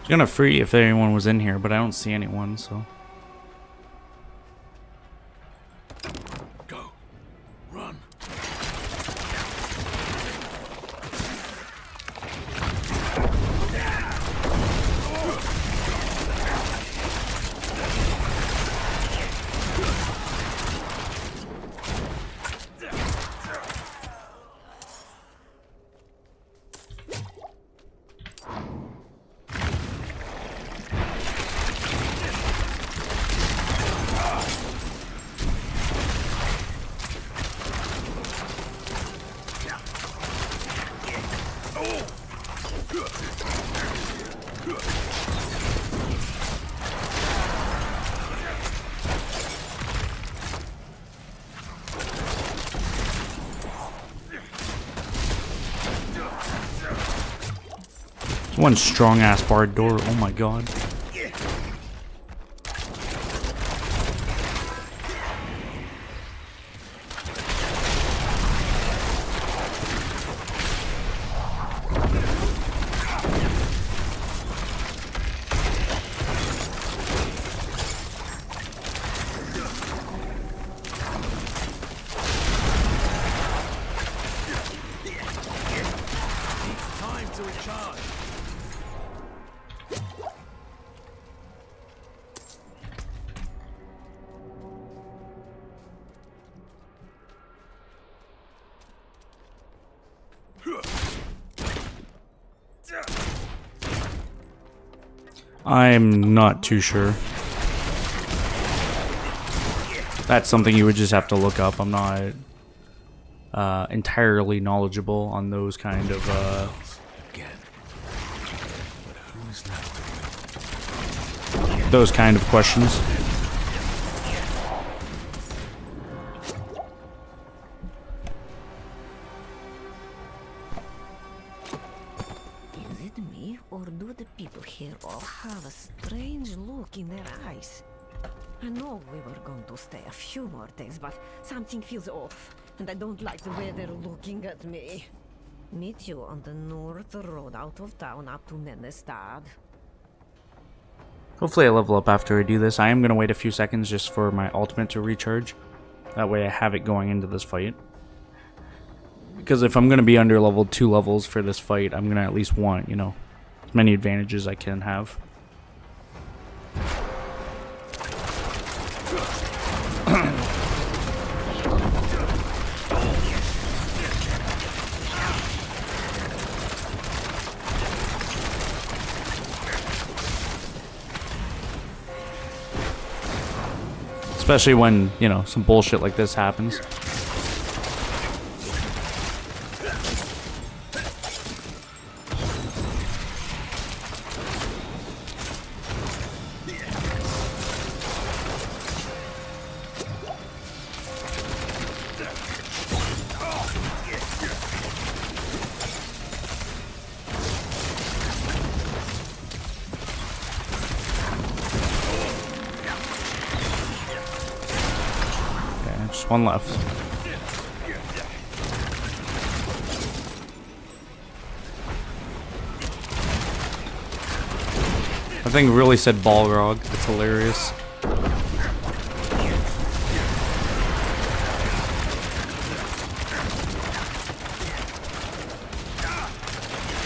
I was gonna free if anyone was in here, but I don't see anyone, so. Go. Run. One strong ass barred door. Oh my god. Time to recharge. I'm not too sure. That's something you would just have to look up. I'm not entirely knowledgeable on those kind of Again. But who's left? those kind of questions. Is it me, or do the people here all have a strange look in their eyes? I know we were going to stay a few more days, but something feels off, and I don't like the way they're looking at me. Meet you on the north road out of town up to Nenestad. Hopefully I level up after I do this. I am going to wait a few seconds just for my ultimate to recharge. That way I have it going into this fight. Because if I'm going to be under level 2 levels for this fight, I'm going to at least want, you know, as many advantages I can have. Especially when, you know, some bullshit like this happens. Just one left. I think really said Balrog. That's hilarious.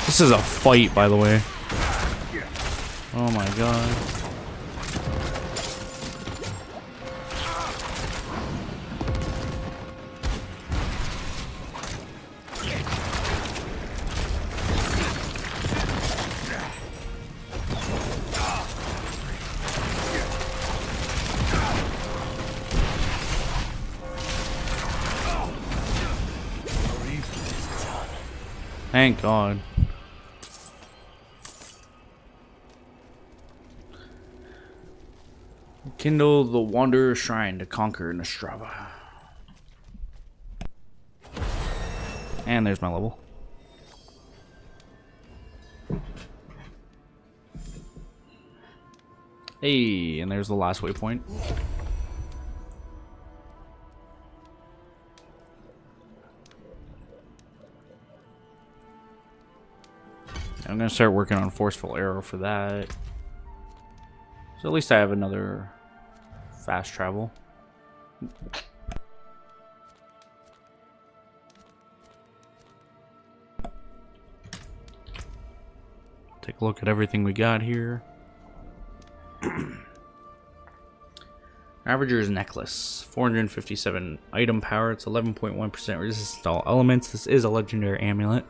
This is a fight, by the way. Oh my god. Thank God. Kindle the Wanderer Shrine to conquer Nostrava. And there's my level. Hey, and there's the last waypoint. I'm gonna start working on Forceful Arrow for that. So at least I have another fast travel. Take a look at everything we got here. Ravager's Necklace, 457 item power. It's 11.1% resistance to all elements. This is a legendary amulet.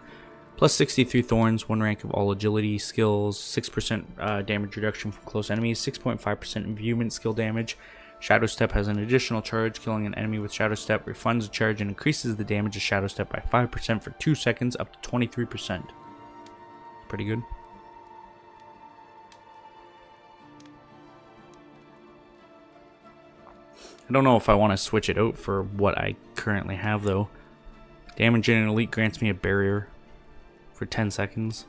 Plus 63 thorns, 1 rank of all agility skills, 6% damage reduction from close enemies, 6.5% imbuement skill damage. Shadow Step has an additional charge. Killing an enemy with Shadow Step refunds the charge and increases the damage of Shadow Step by 5% for 2 seconds, up to 23%. Pretty good. I don't know if I want to switch it out for what I currently have though. Damage in an elite grants me a barrier for 10 seconds.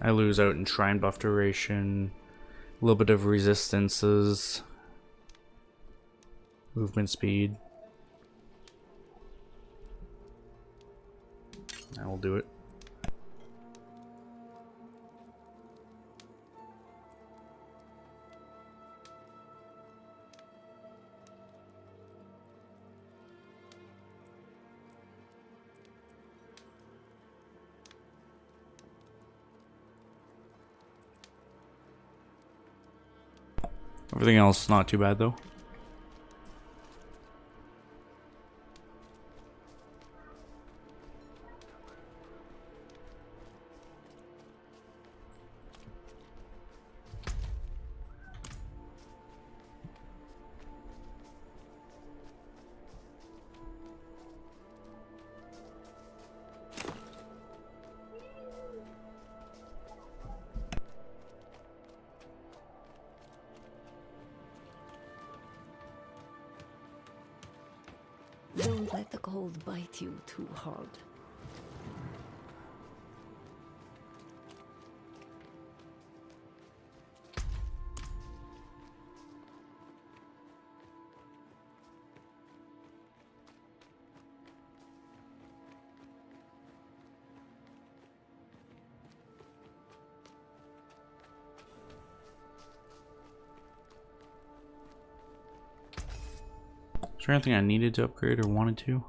I lose out in shrine buff duration, a little bit of resistances, movement speed. I will do it. Everything else not too bad though. Don't let the cold bite you too hard. Is there anything I needed to upgrade or wanted to?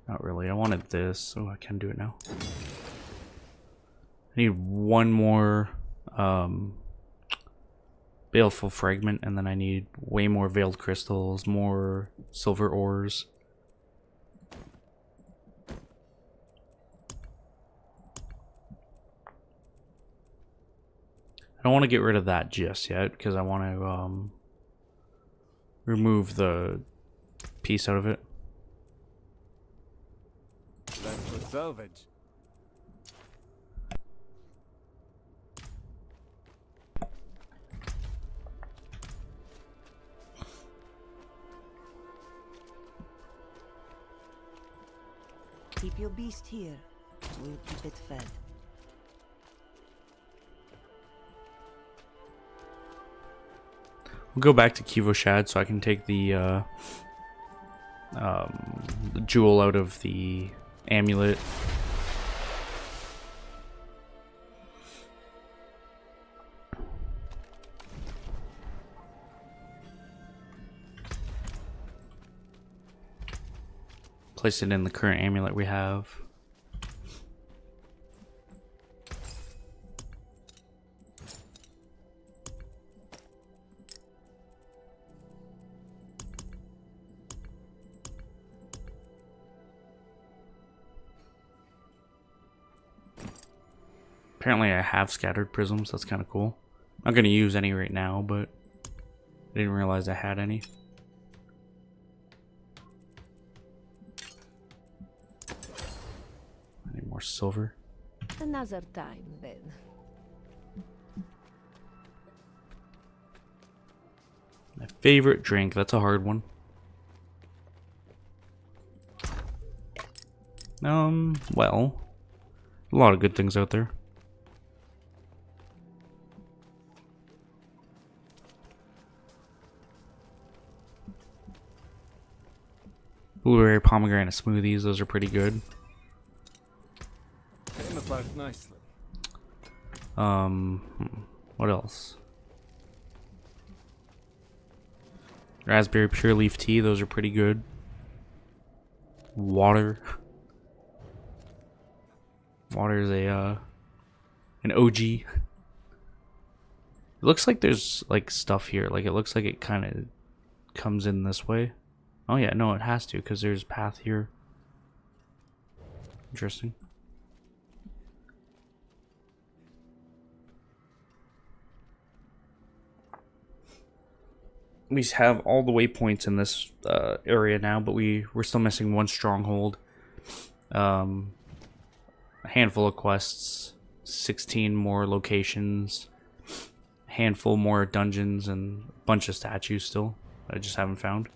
Not really. I wanted this, so I can do it now. I need one more baleful fragment, and then I need way more veiled crystals, more silver ores. I don't want to get rid of that just yet because I want to remove the piece out of it. Left for salvage. Keep your beast here. We'll keep it fed. We'll go back to Kivoshad so I can take the jewel out of the amulet. Place it in the current amulet we have. Apparently I have scattered prisms, that's kind of cool. I'm not going to use any right now, but I didn't realize I had any. more silver. Another time, then. My favorite drink. That's a hard one. Well, a lot of good things out there. Blueberry pomegranate smoothies, those are pretty good. Came about nicely. What else? Raspberry pure leaf tea, those are pretty good. Water. Water is an OG. It looks like there's like stuff here. Like it looks like it kind of comes in this way. Oh yeah, no, it has to because there's path here. Interesting. We have all the waypoints in this area now, but we're still missing one stronghold, a handful of quests, 16 more locations, a handful more dungeons, and a bunch of statues still that I just haven't found.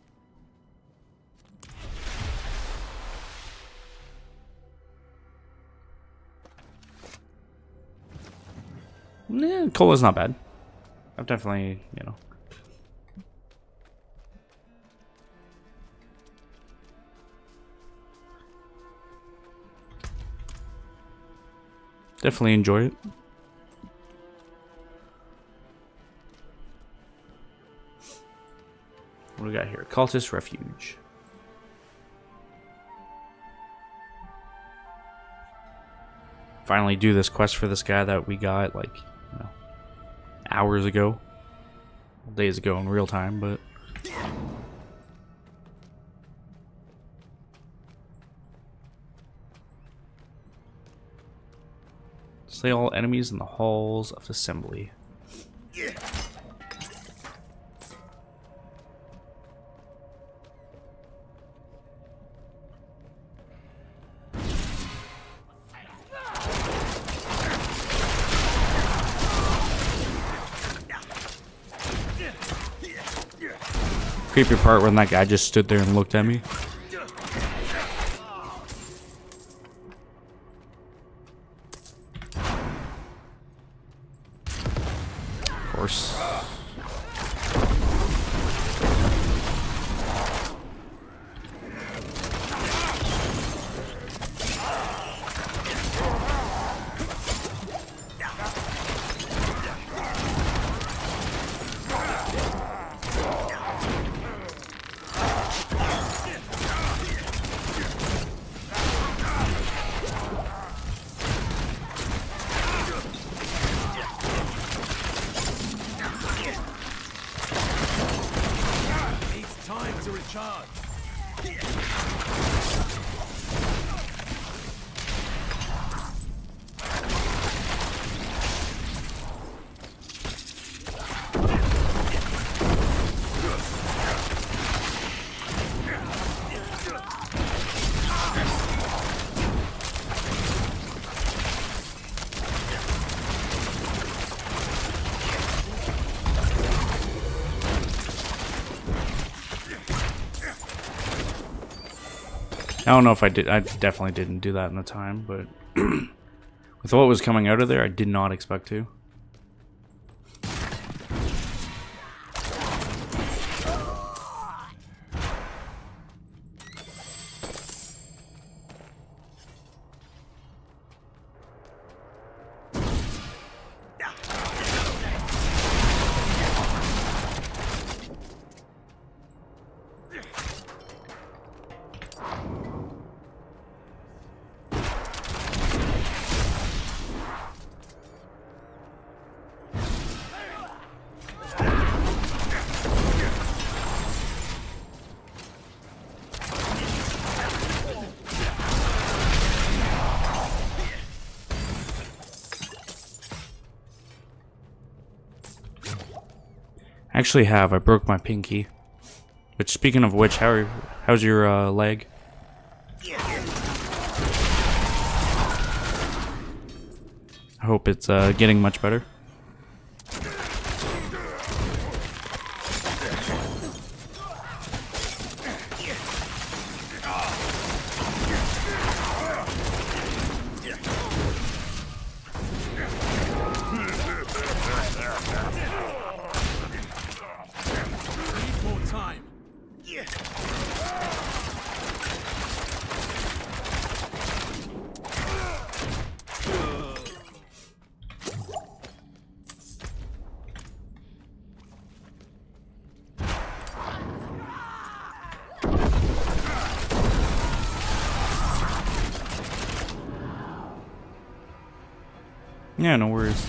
Yeah, cola's not bad. I've definitely, you know. Definitely enjoy it. What do we got here? Cultist Refuge. Finally do this quest for this guy that we got like, you know, hours ago. Days ago in real time, but slay all enemies in the halls of assembly. Creepy part when that guy just stood there and looked at me. Of course. I don't know if I did. I definitely didn't do that in the time, but with what was coming out of there, I did not expect to. Actually have. I broke my pinky. Which, speaking of which, how's your leg? I hope it's getting much better. Yeah, no worries.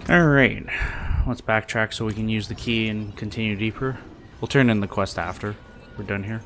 Alright, let's backtrack so we can use the key and continue deeper. We'll turn in the quest after we're done here.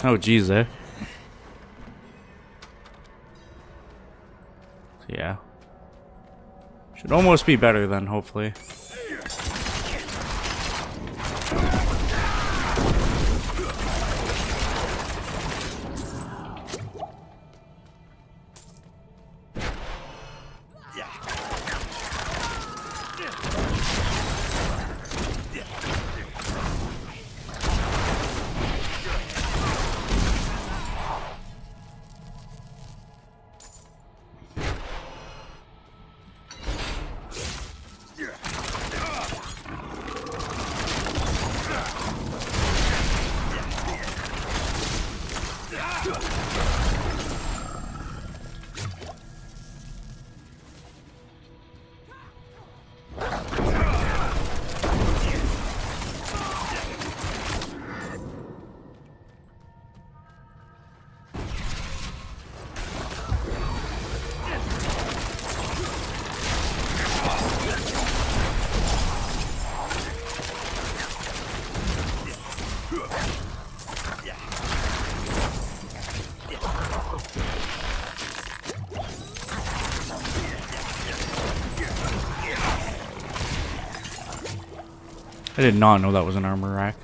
Oh, geez, eh? Yeah. Should almost be better then, hopefully. I did not know that was an armor rack.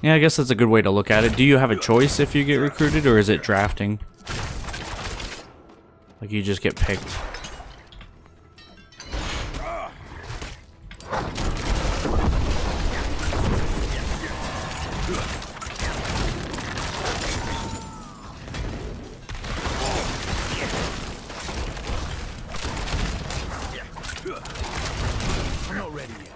Yeah, I guess that's a good way to look at it. Do you have a choice if you get recruited, or is it drafting? Like you just get picked? I'm not ready yet.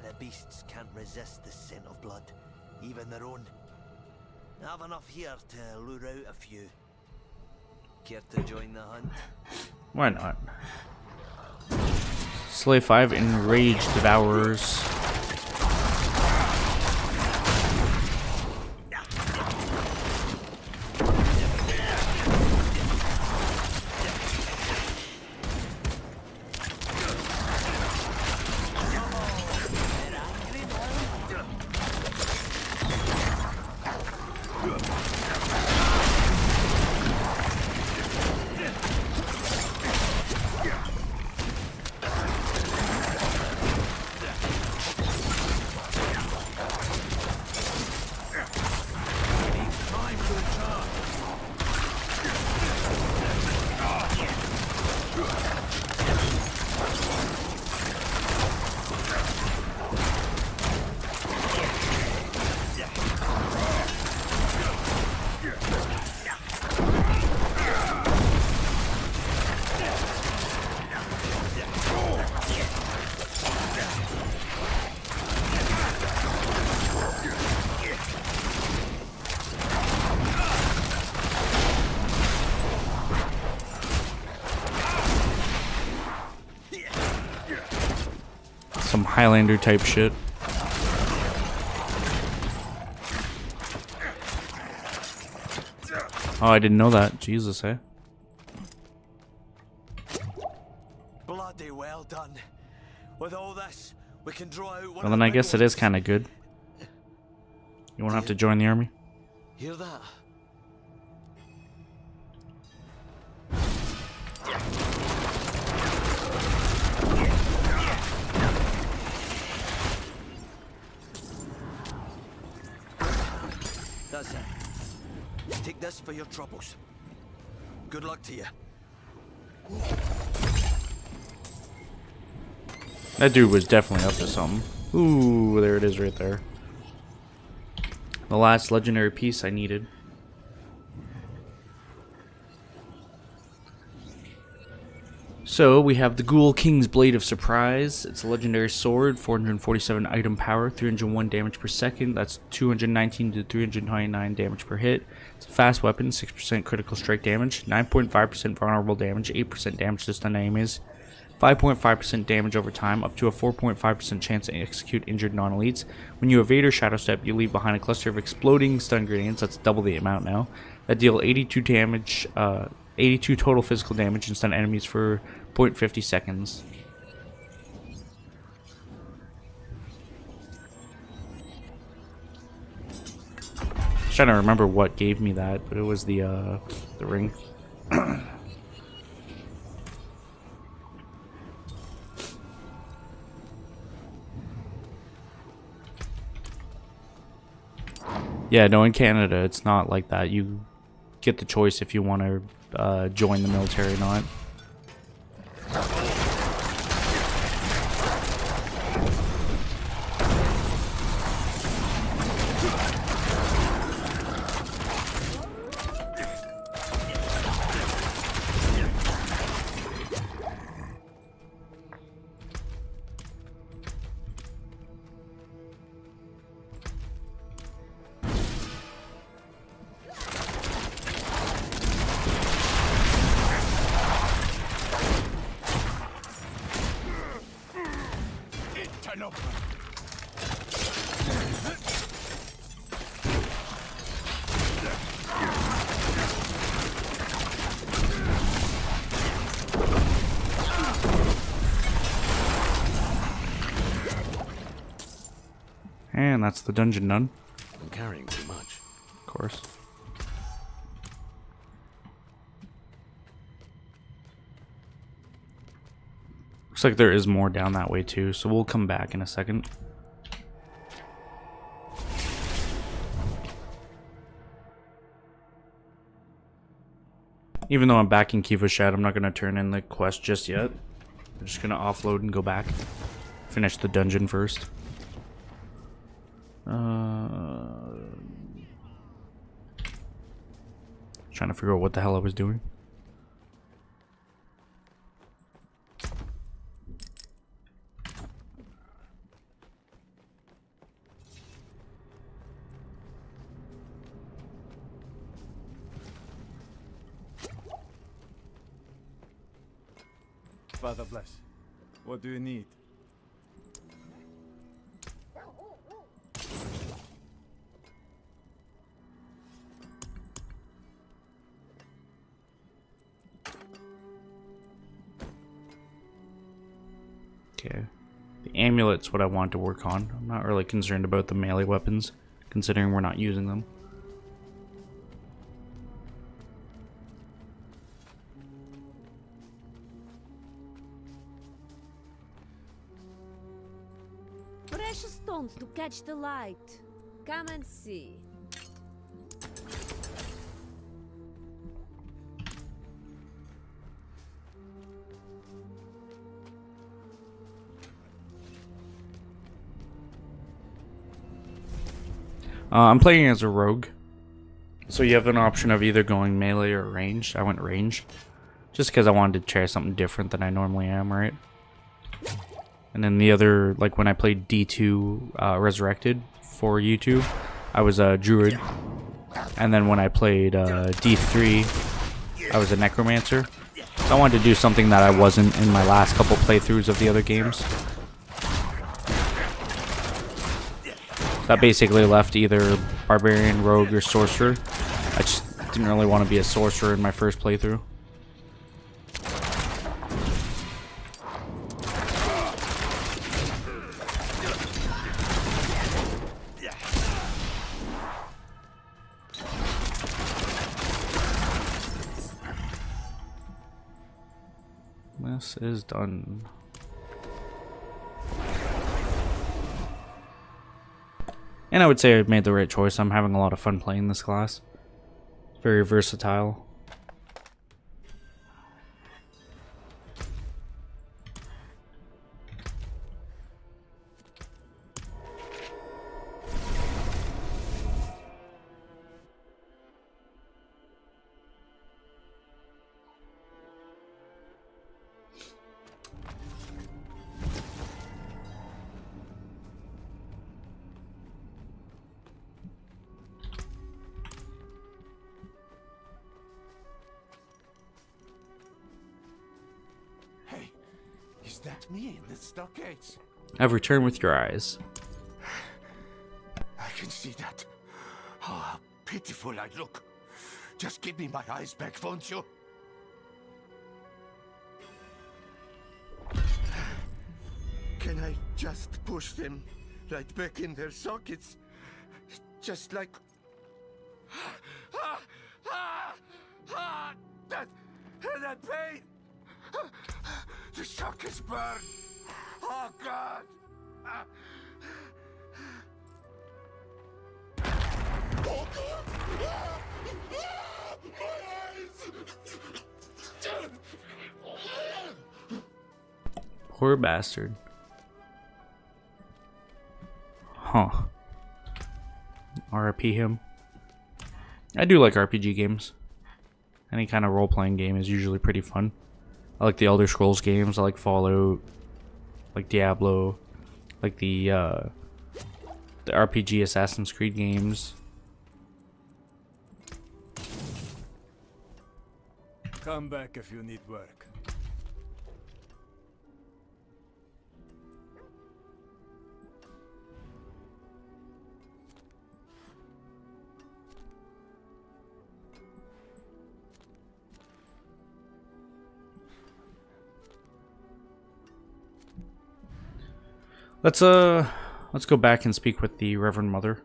The beasts can't resist the scent of blood, even their own. I have enough here to lure out a few. Care to join the hunt? Why not? Slay 5 enraged devourers. Some Highlander type shit. Oh, I didn't know that. Jesus, eh? Bloody well done. With all this, we can draw out one Well, then I guess it is kind of good. You won't have to join the army. Hear that? That's it. Take this for your troubles. Good luck to you. That dude was definitely up to something. Ooh, there it is right there. The last legendary piece I needed. So we have the Ghoul King's Blade of Surprise. It's a legendary sword, 447 item power, 301 damage per second. That's 219 to 329 damage per hit. It's a fast weapon, 6% critical strike damage, 9.5% vulnerable damage, 8% damage to stun enemies, 5.5% damage over time, up to a 4.5% chance to execute injured non-elites. When you evade or shadow step, you leave behind a cluster of exploding stun grenades. That's double the amount now. That deal 82 damage, 82 total physical damage and stun enemies for 0.50 seconds. I'm trying to remember what gave me that, but it was the ring. Yeah, no, in Canada it's not like that. You get the choice if you want to join the military or not. that's the dungeon done. I'm carrying too much. Of course. Looks like there is more down that way too, so we'll come back in a second. Even though I'm back in Kiva Shed, I'm not going to turn in the quest just yet. I'm just going to offload and go back. Finish the dungeon first. Trying to figure out what the hell I was doing. Father bless. What do you need? Okay. The amulet's what I want to work on. I'm not really concerned about the melee weapons, considering we're not using them. Precious stones to catch the light. Come and see. I'm playing as a rogue, so you have an option of either going melee or ranged. I went ranged, just because I wanted to try something different than I normally am, right? And then the other, like when I played D2 Resurrected for YouTube, I was a druid. And then when I played D3, I was a necromancer. So I wanted to do something that I wasn't in my last couple playthroughs of the other games. That basically left either barbarian, rogue, or sorcerer. I just didn't really want to be a sorcerer in my first playthrough. This is done. And I would say I made the right choice. I'm having a lot of fun playing this class. It's very versatile. Hey, is that me in the stockades? I've returned with your eyes. I can see that. Oh, how pitiful I look. Just give me my eyes back, won't you? Can I just push them right back in their sockets? Just like... that pain! The sockets burn! Oh, God! Oh, God! Poor bastard. Huh. RIP him. I do like RPG games. Any kind of role-playing game is usually pretty fun. I like the Elder Scrolls games. I like Fallout. Like Diablo. Like the RPG Assassin's Creed games. Come back if you need work. Let's go back and speak with the Reverend Mother.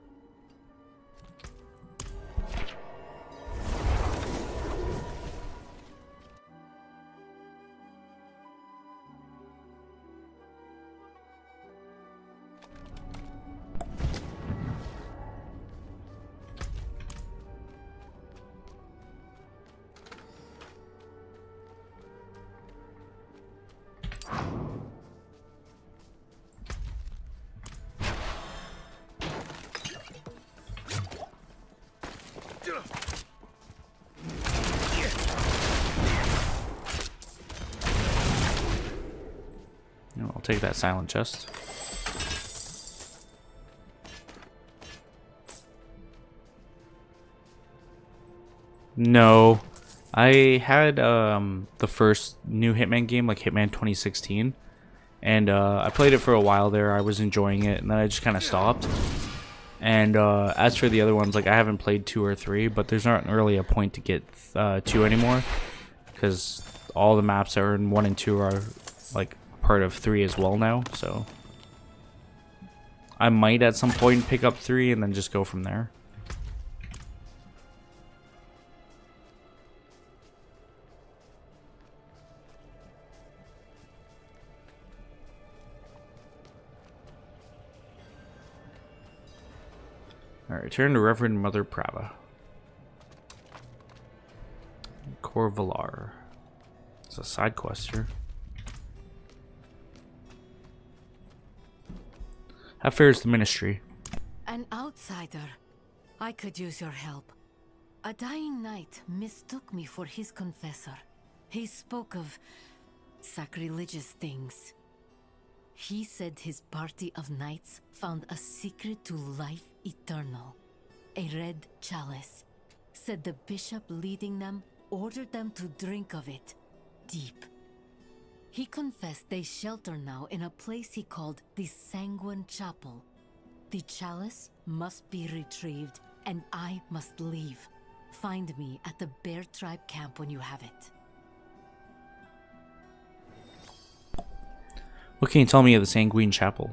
I'll take that silent chest. No. I had the first new Hitman game, like Hitman 2016, and I played it for a while there. I was enjoying it, and then I just kind of stopped. And as for the other ones, like I haven't played 2 or 3, but there's not really a point to get 2 anymore, because all the maps that are in 1 and 2 are like part of 3 as well now. So I might at some point pick up 3 and then just go from there. Alright, return to Reverend Mother Prava. Corvalar. It's a side quest here. How fares the ministry? An outsider. I could use your help. A dying knight mistook me for his confessor. He spoke of sacrilegious things. He said his party of knights found a secret to life eternal. A red chalice. Said the bishop leading them ordered them to drink of it. Deep. He confessed they shelter now in a place he called the Sanguine Chapel. The chalice must be retrieved, and I must leave. Find me at the Bear Tribe camp when you have it. What can you tell me of the Sanguine Chapel?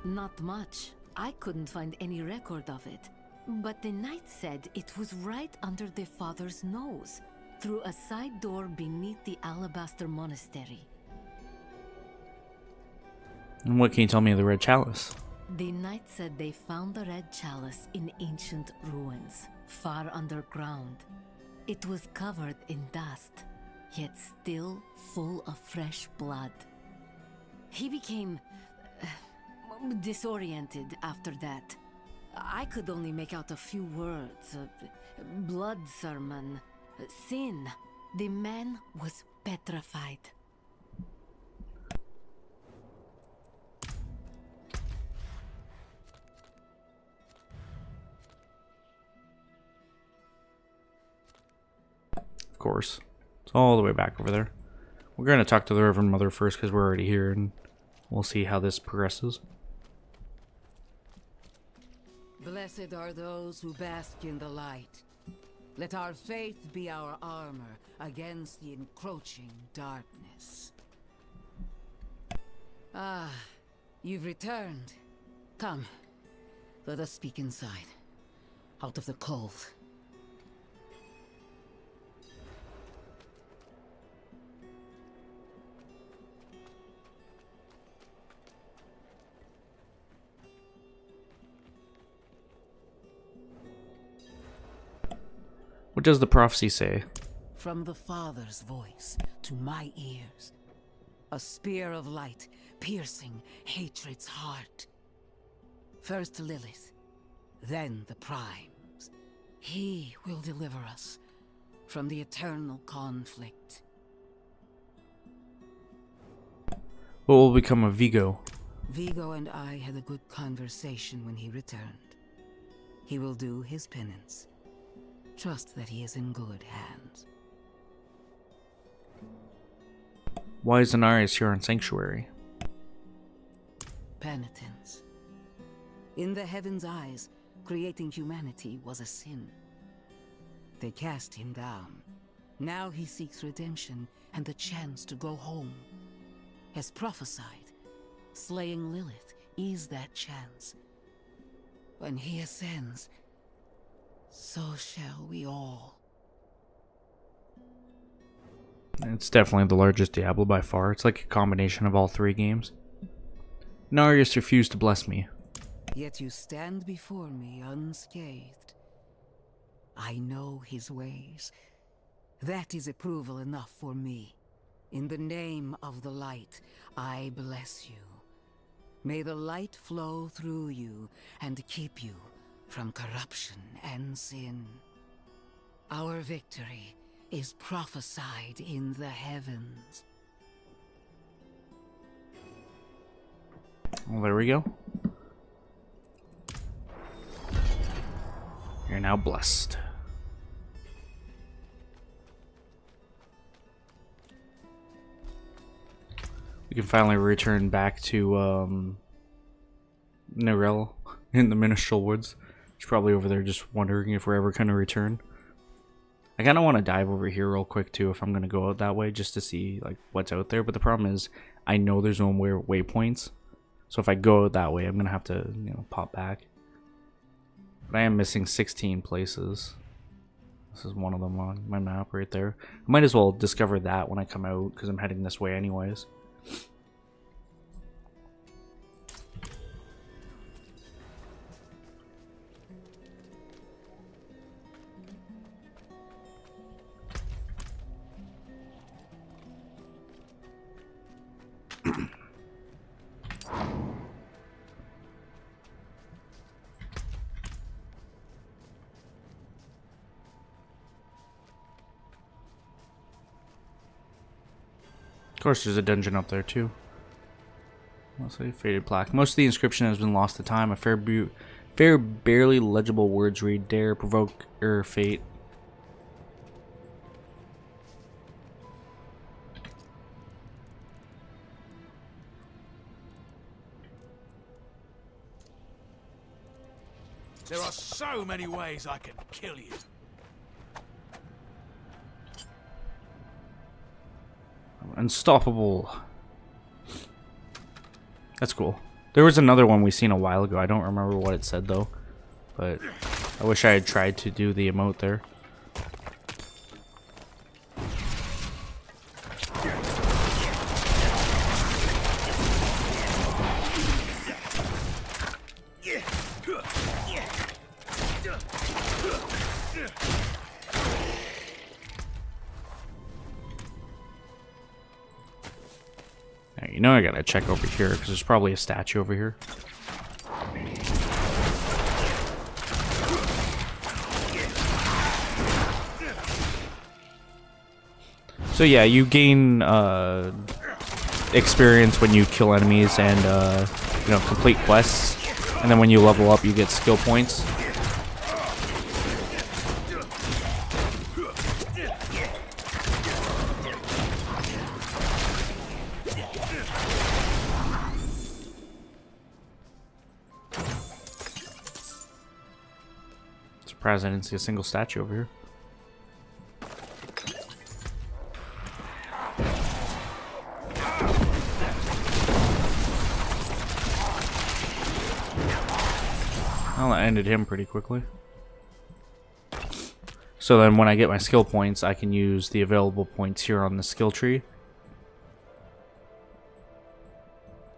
Not much. I couldn't find any record of it. But the knight said it was right under the father's nose, through a side door beneath the Alabaster Monastery. And what can you tell me of the Red Chalice? The knight said they found the red chalice in ancient ruins, far underground. It was covered in dust, yet still full of fresh blood. He became disoriented after that. I could only make out a few words. Blood sermon, sin. The man was petrified. Of course. It's all the way back over there. We're going to talk to the Reverend Mother first because we're already here, and we'll see how this progresses. Blessed are those who bask in the light. Let our faith be our armor against the encroaching darkness. Ah, you've returned. Come, let us speak inside, out of the cold. What does the prophecy say? From the Father's voice to my ears, a spear of light piercing hatred's heart. First Lilith, then the Primes. He will deliver us from the eternal conflict. What will become of Vigo? Vigo and I had a good conversation when he returned. He will do his penance. Trust that he is in good hands. Why is Anarius here on Sanctuary? Penitence. In the heaven's eyes, creating humanity was a sin. They cast him down. Now he seeks redemption and the chance to go home. As prophesied, slaying Lilith is that chance. When he ascends, so shall we all. It's definitely the largest Diablo by far. It's like a combination of all 3 games. Narius refused to bless me. Yet you stand before me unscathed. I know his ways. That is approval enough for me. In the name of the light, I bless you. May the light flow through you and keep you from corruption and sin. Our victory is prophesied in the heavens. Well, there we go. You're now blessed. We can finally return back to Narelle in the Minstrel Woods. She's probably over there just wondering if we're ever going to return. I kind of want to dive over here real quick too if I'm going to go out that way just to see like what's out there. But the problem is I know there's no waypoints. So if I go out that way, I'm going to have to, you know, pop back. But I am missing 16 places. This is one of them on my map right there. I might as well discover that when I come out because I'm heading this way anyways. Of course, there's a dungeon up there too. Mostly faded plaque. Most of the inscription has been lost to time. A fair, barely legible words read: "Dare provoke fate." There are so many ways I can kill you. Unstoppable. That's cool. There was another one we seen a while ago. I don't remember what it said though, but I wish I had tried to do the emote there. You know I gotta check over here because there's probably a statue over here. So yeah, you gain experience when you kill enemies and you know, complete quests, and then when you level up, you get skill points. Surprised I didn't see a single statue over here. Well, that ended him pretty quickly. So then when I get my skill points, I can use the available points here on the skill tree.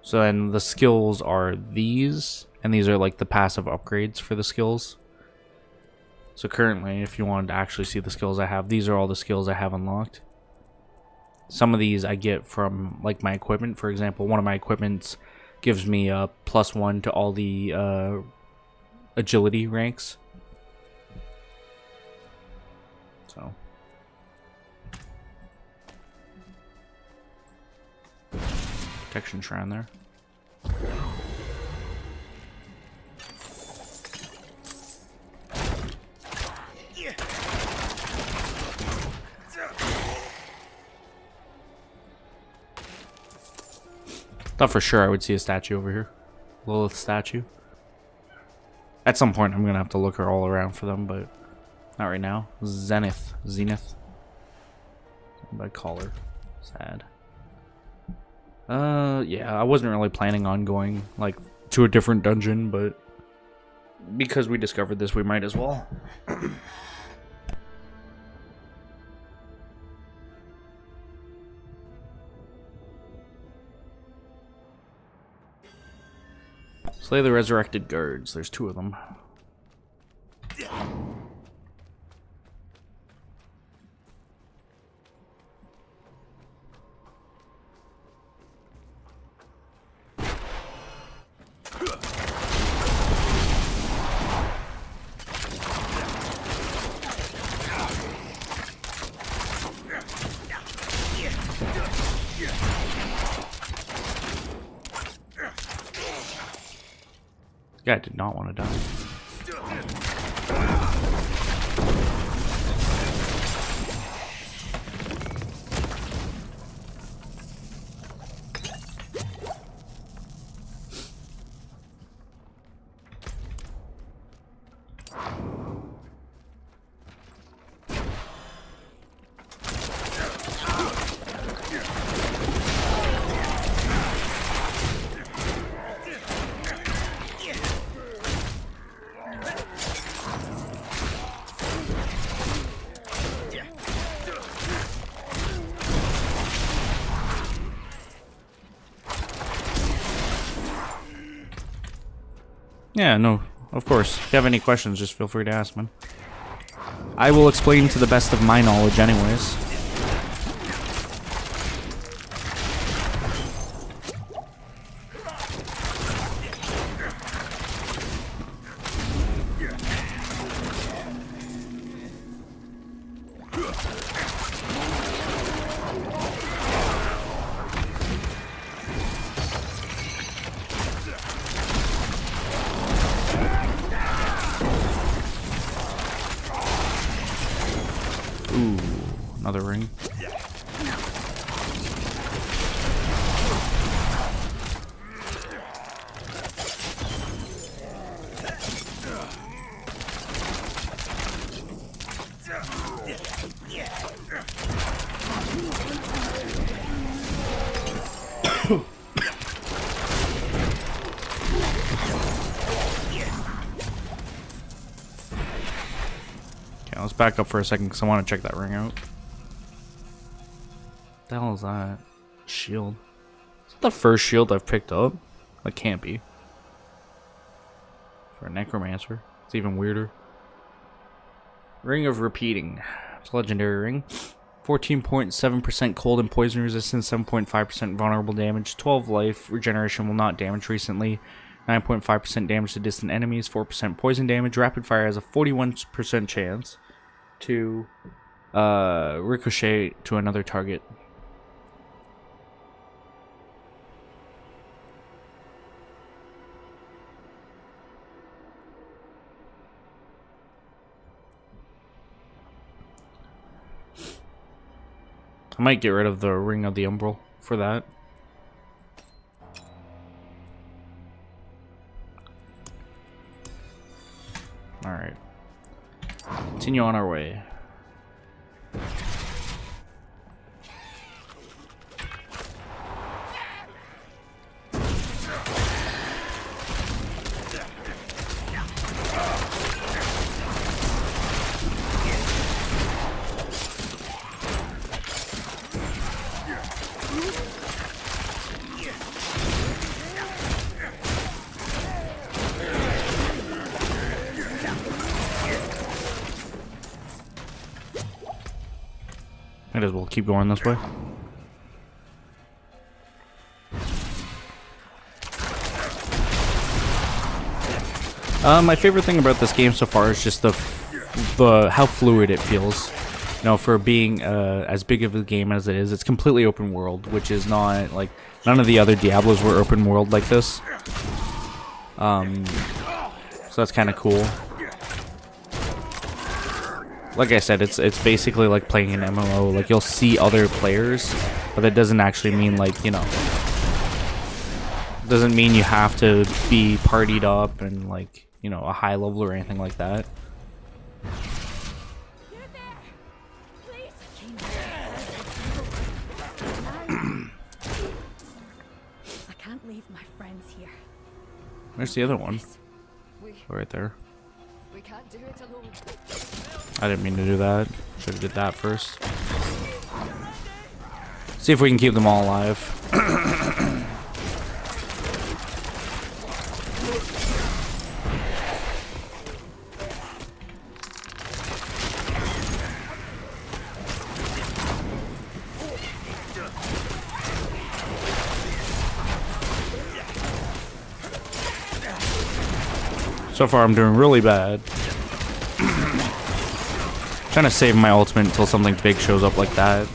So then the skills are these, and these are like the passive upgrades for the skills. So currently, if you wanted to actually see the skills I have, these are all the skills I have unlocked. Some of these I get from like my equipment. For example, one of my equipments gives me a +1 to all the agility ranks. So protection shrine there. Thought for sure I would see a statue over here. Lilith statue. At some point I'm gonna have to look her all around for them, but not right now. Zenith. I call her. Sad. Yeah, I wasn't really planning on going like to a different dungeon, but because we discovered this, we might as well. Slay the resurrected guards. There's 2 of them. Yeah, I did not want to die. Yeah, no, of course. If you have any questions, just feel free to ask, man. I will explain to the best of my knowledge anyways. Ooh, another ring. Okay, let's back up for a second because I want to check that ring out. What the hell is that? Shield. Is that the first shield I've picked up? That can't be. For a necromancer. It's even weirder. Ring of Repeating. It's a legendary ring. 14.7% cold and poison resistance, 7.5% vulnerable damage, 12 life, regeneration will not damage recently, 9.5% damage to distant enemies, 4% poison damage, rapid fire has a 41% chance to ricochet to another target. I might get rid of the Ring of the Umbral for that. Alright. Continue on our way. Might as well keep going this way. My favorite thing about this game so far is just the how fluid it feels. You know, for being as big of a game as it is, it's completely open world, which is not like none of the other Diablos were open world like this. So that's kind of cool. Like I said, it's basically like playing an MMO. Like, you'll see other players, but that doesn't actually mean, like, you know, doesn't mean you have to be partied up and, like, you know, a high level or anything like that. I can't leave my friends here. There's the other one. Right there. We can't do it alone. I didn't mean to do that. Should have did that first. See if we can keep them all alive. So far, I'm doing really bad. Trying to save my ultimate until something big shows up like that.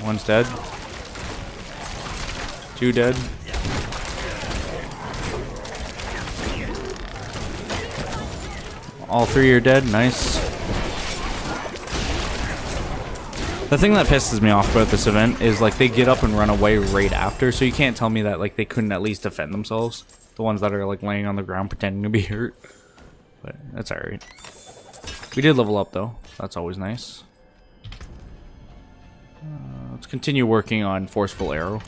One's dead. 2 dead. All 3 are dead. Nice. The thing that pisses me off about this event is like they get up and run away right after, so you can't tell me that like they couldn't at least defend themselves. The ones that are like laying on the ground pretending to be hurt. But that's alright. We did level up though. That's always nice. Let's continue working on Forceful Arrow.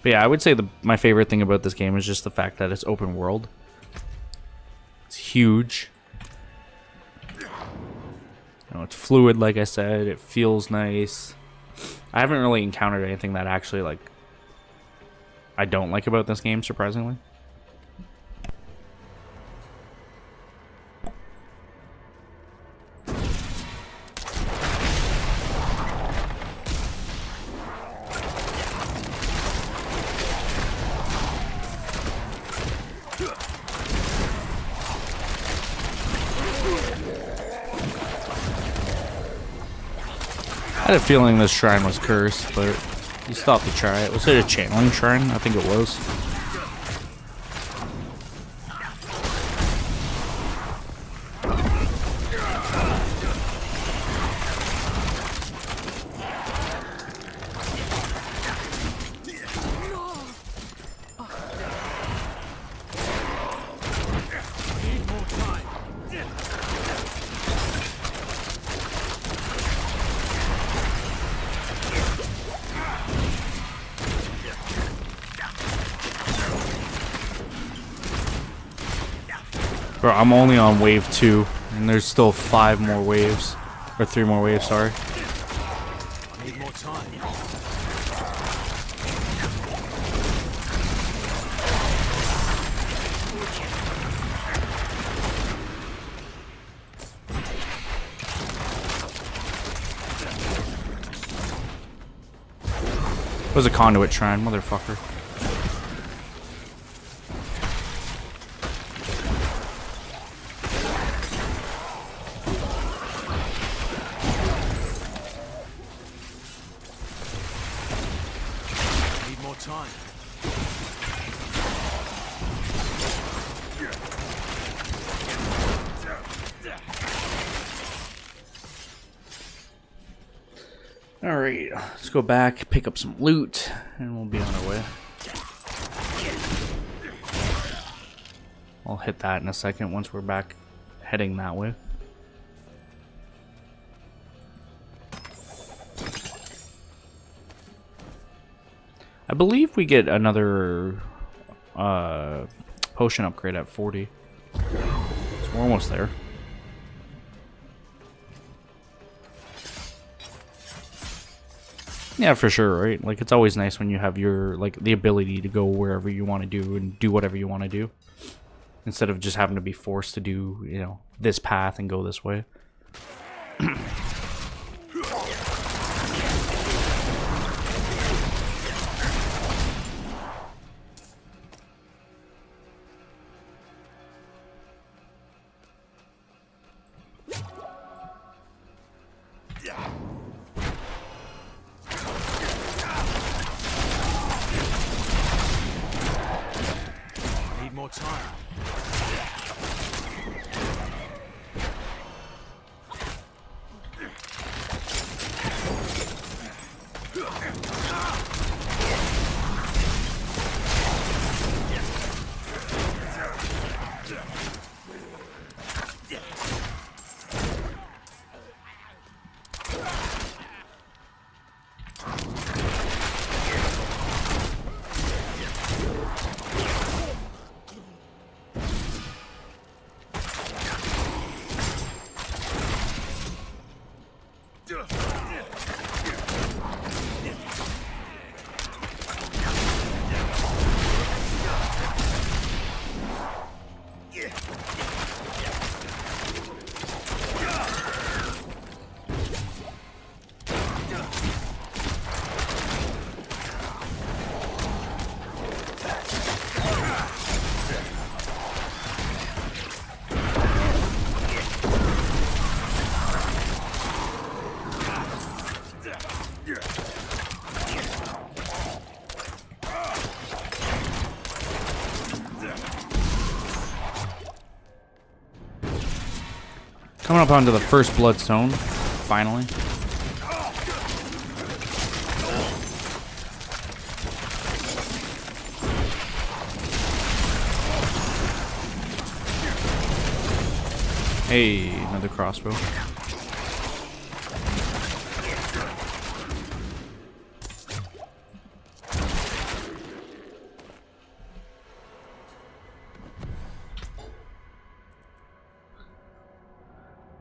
But yeah, I would say my favorite thing about this game is just the fact that it's open world. It's huge. You know, it's fluid, like I said. It feels nice. I haven't really encountered anything that actually, like, I don't like about this game, surprisingly. I had a feeling this shrine was cursed, but you still have to try it. Was it a channeling shrine? I think it was. Bro, I'm only on wave 2, and there's still 5 more waves. Or 3 more waves, sorry. I need more time. It was a conduit shrine, motherfucker. Time. Alright, let's go back, pick up some loot, and we'll be on our way. I'll hit that in a second once we're back heading that way. I believe we get another potion upgrade at 40. So we're almost there. Yeah, for sure, right? Like, it's always nice when you have your, like, the ability to go wherever you want to do and do whatever you want to do. Instead of just having to be forced to do, you know, this path and go this way. More time. Coming up onto the first bloodstone, finally. Hey, another crossbow.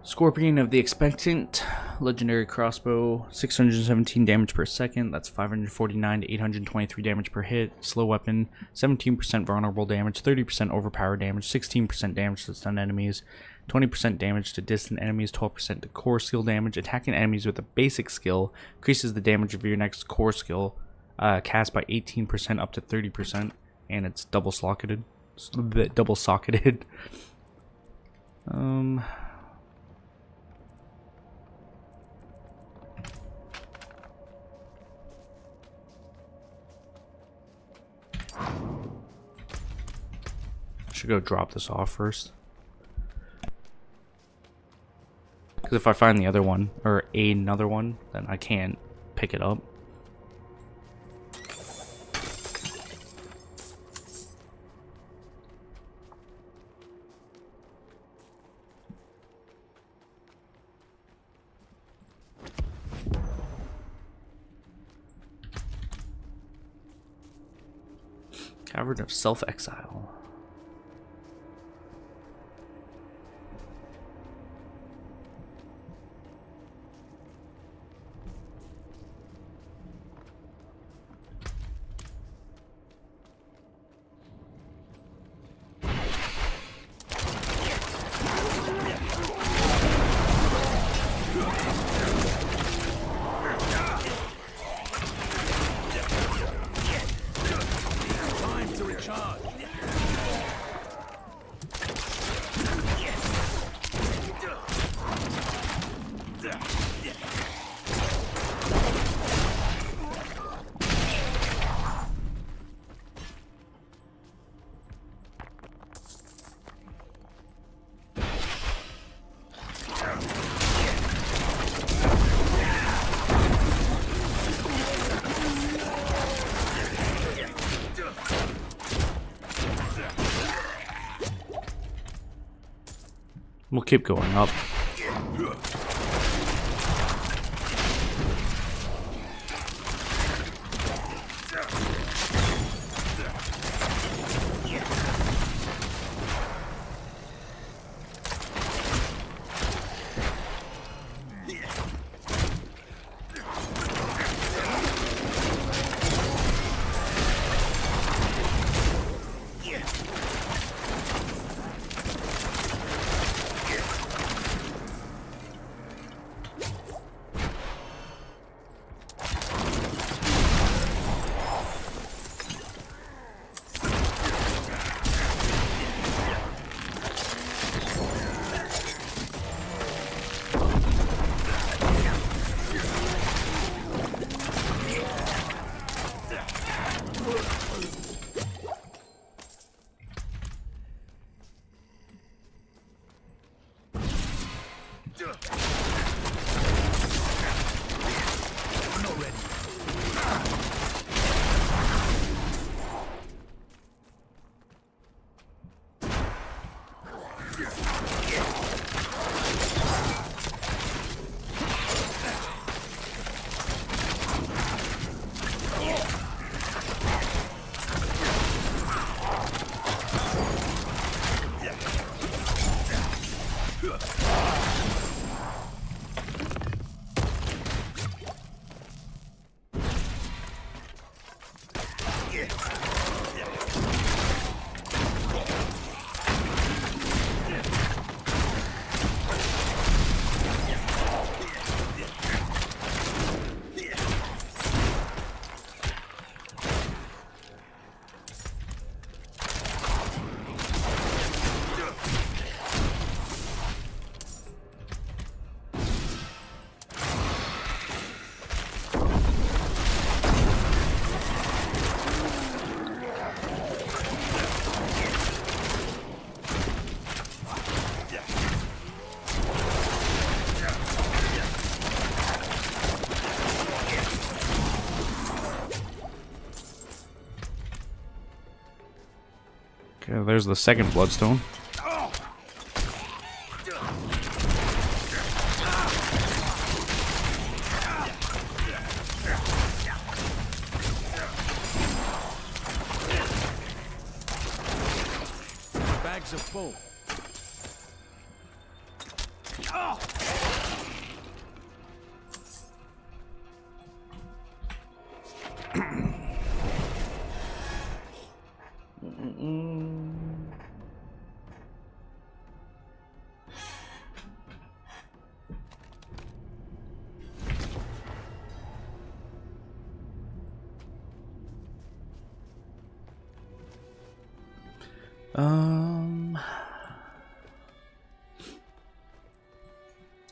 Scorpion of the Expectant, legendary crossbow, 617 damage per second, that's 549 to 823 damage per hit, slow weapon, 17% vulnerable damage, 30% overpower damage, 16% damage to stun enemies, 20% damage to distant enemies, 12% to core skill damage. Attacking enemies with a basic skill increases the damage of your next core skill cast by 18% up to 30%, and it's double socketed. Should go drop this off first. Because if I find the other one, or another one, then I can't pick it up. Cavern of Self-Exile. We'll keep going up. there's the second bloodstone. Bags are full.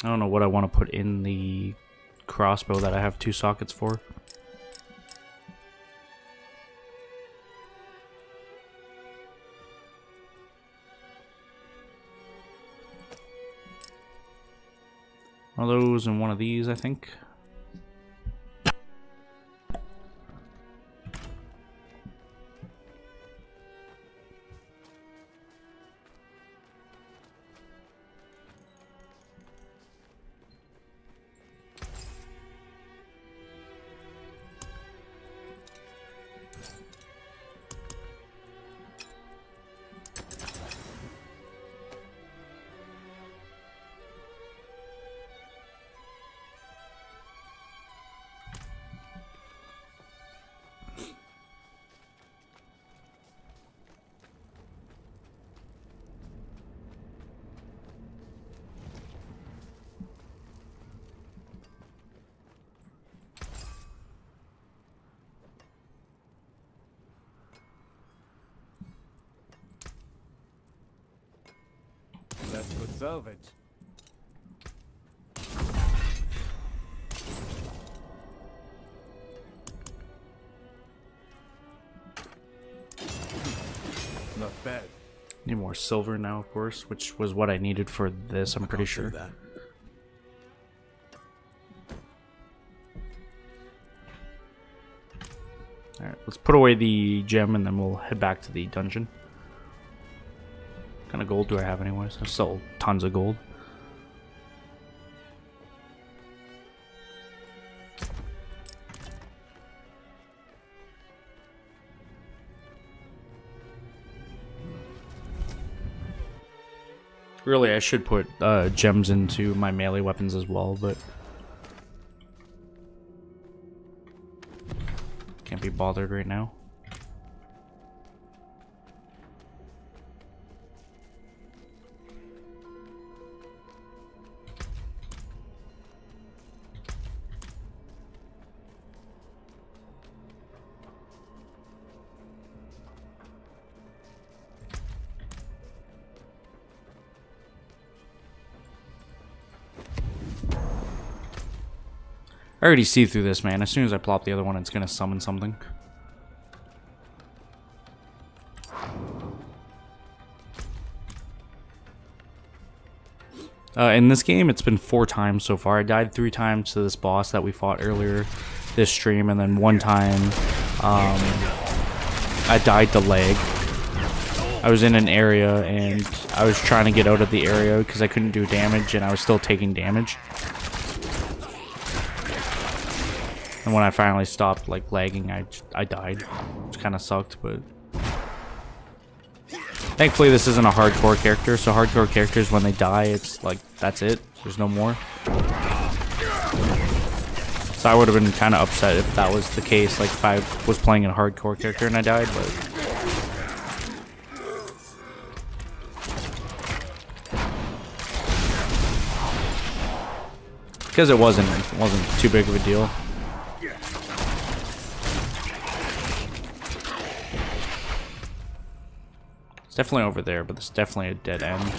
I don't know what I want to put in the crossbow that I have 2 sockets for. One of those and one of these, I think. That's good salvage. Not bad. Need more silver now, of course, which was what I needed for this, I'm pretty sure. Alright, let's put away the gem and then we'll head back to the dungeon. What kind of gold do I have anyways? There's still tons of gold. Really, I should put gems into my melee weapons as well, but can't be bothered right now. I already see through this, man. As soon as I plop the other one, it's gonna summon something. In this game, it's been 4 times so far. I died 3 times to this boss that we fought earlier this stream, and then 1 time I died to lag. I was in an area, and I was trying to get out of the area because I couldn't do damage, and I was still taking damage. And when I finally stopped like lagging, I died, which kind of sucked, but thankfully this isn't a hardcore character, so hardcore characters, when they die, it's like, that's it, there's no more. So I would have been kind of upset if that was the case, like if I was playing a hardcore character and I died, but because it wasn't too big of a deal. It's definitely over there, but it's definitely a dead end.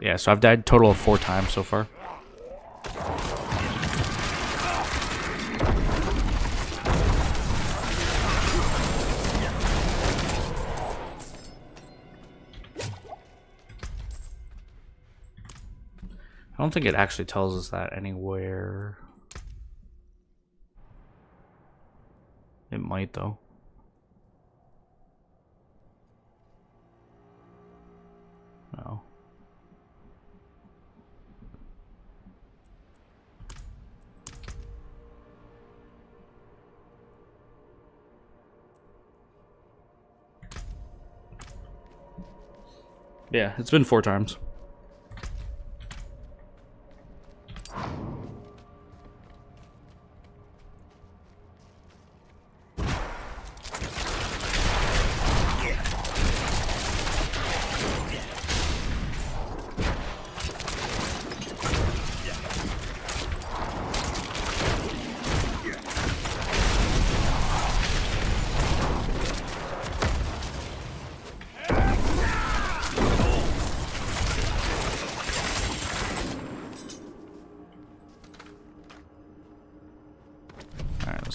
Yeah, so I've died a total of 4 times so far. I don't think it actually tells us that anywhere. It might though. No. Yeah, it's been 4 times.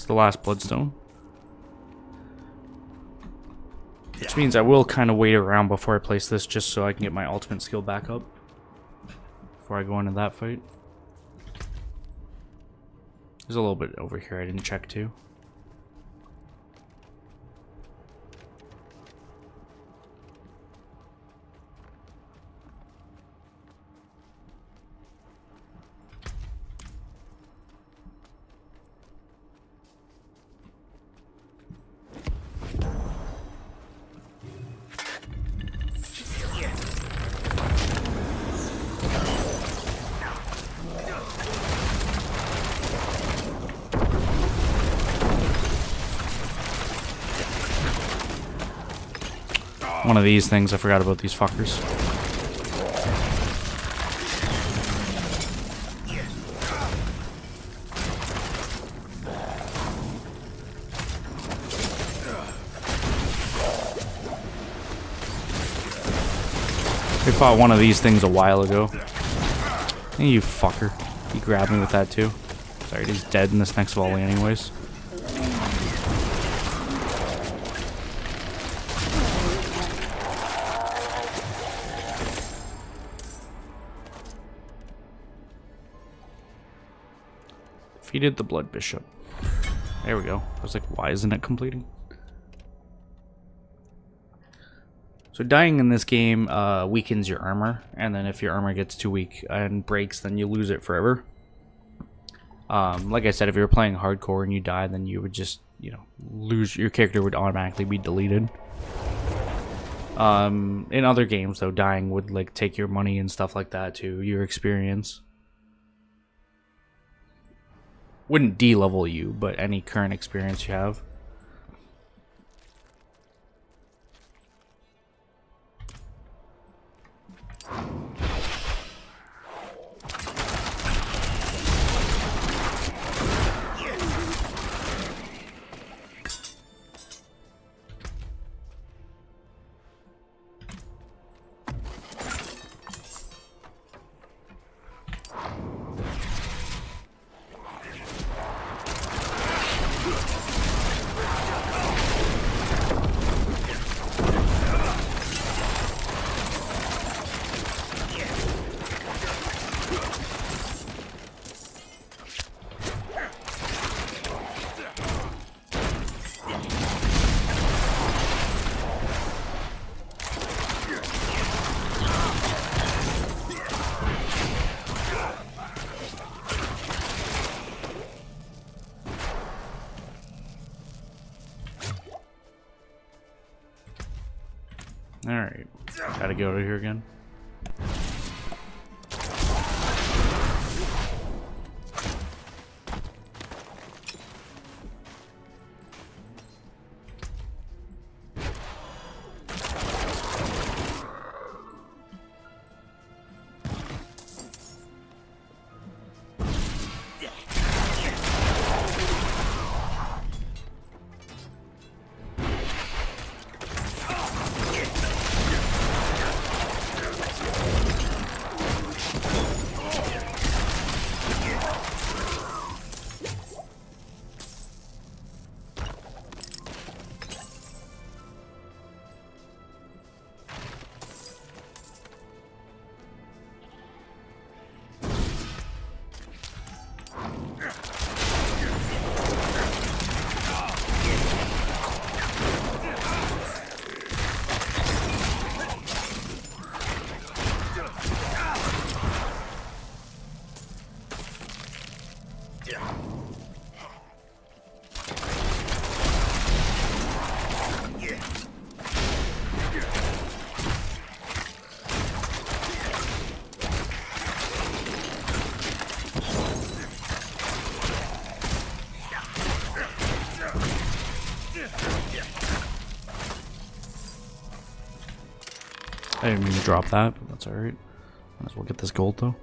The last bloodstone, which means I will kind of wait around before I place this just so I can get my ultimate skill back up before I go into that fight. There's a little bit over here I didn't check too. One of these things, I forgot about these fuckers. We fought one of these things a while ago. Hey, you fucker. He grabbed me with that too. Sorry, he's dead in this next volley anyways. Defeated the Blood Bishop. There we go. I was like, why isn't it completing? So dying in this game weakens your armor, and then if your armor gets too weak and breaks, then you lose it forever. Like I said, if you were playing hardcore and you die, then you would just, you know, lose. Your character would automatically be deleted. In other games, though, dying would like take your money and stuff like that too, your experience. Wouldn't de-level you, but any current experience you have. Alright, gotta go over here again. I didn't mean to drop that, but that's alright. Might as well get this gold though.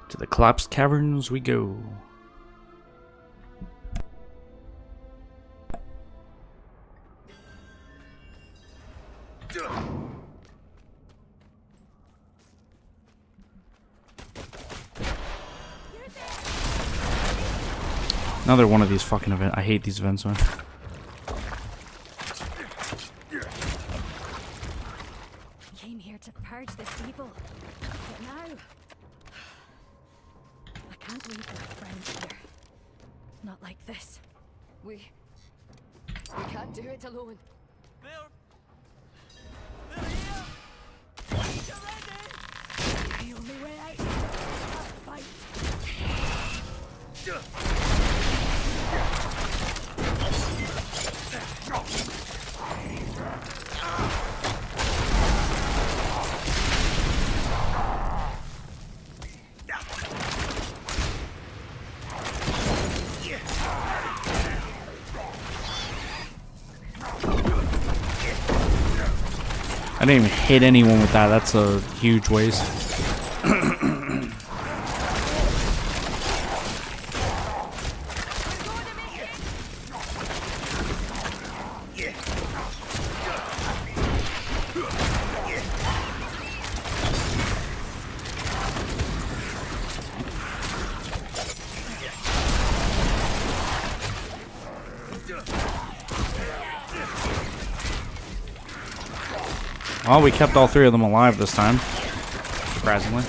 To the collapsed caverns we go. Another one of these fucking events. I hate these events, man. Came here to purge this evil, but now I can't leave my friends here. Not like this. We can't do it alone. The only way out is to fight. I didn't even hit anyone with that. That's a huge waste. Well, we kept all three of them alive this time, surprisingly.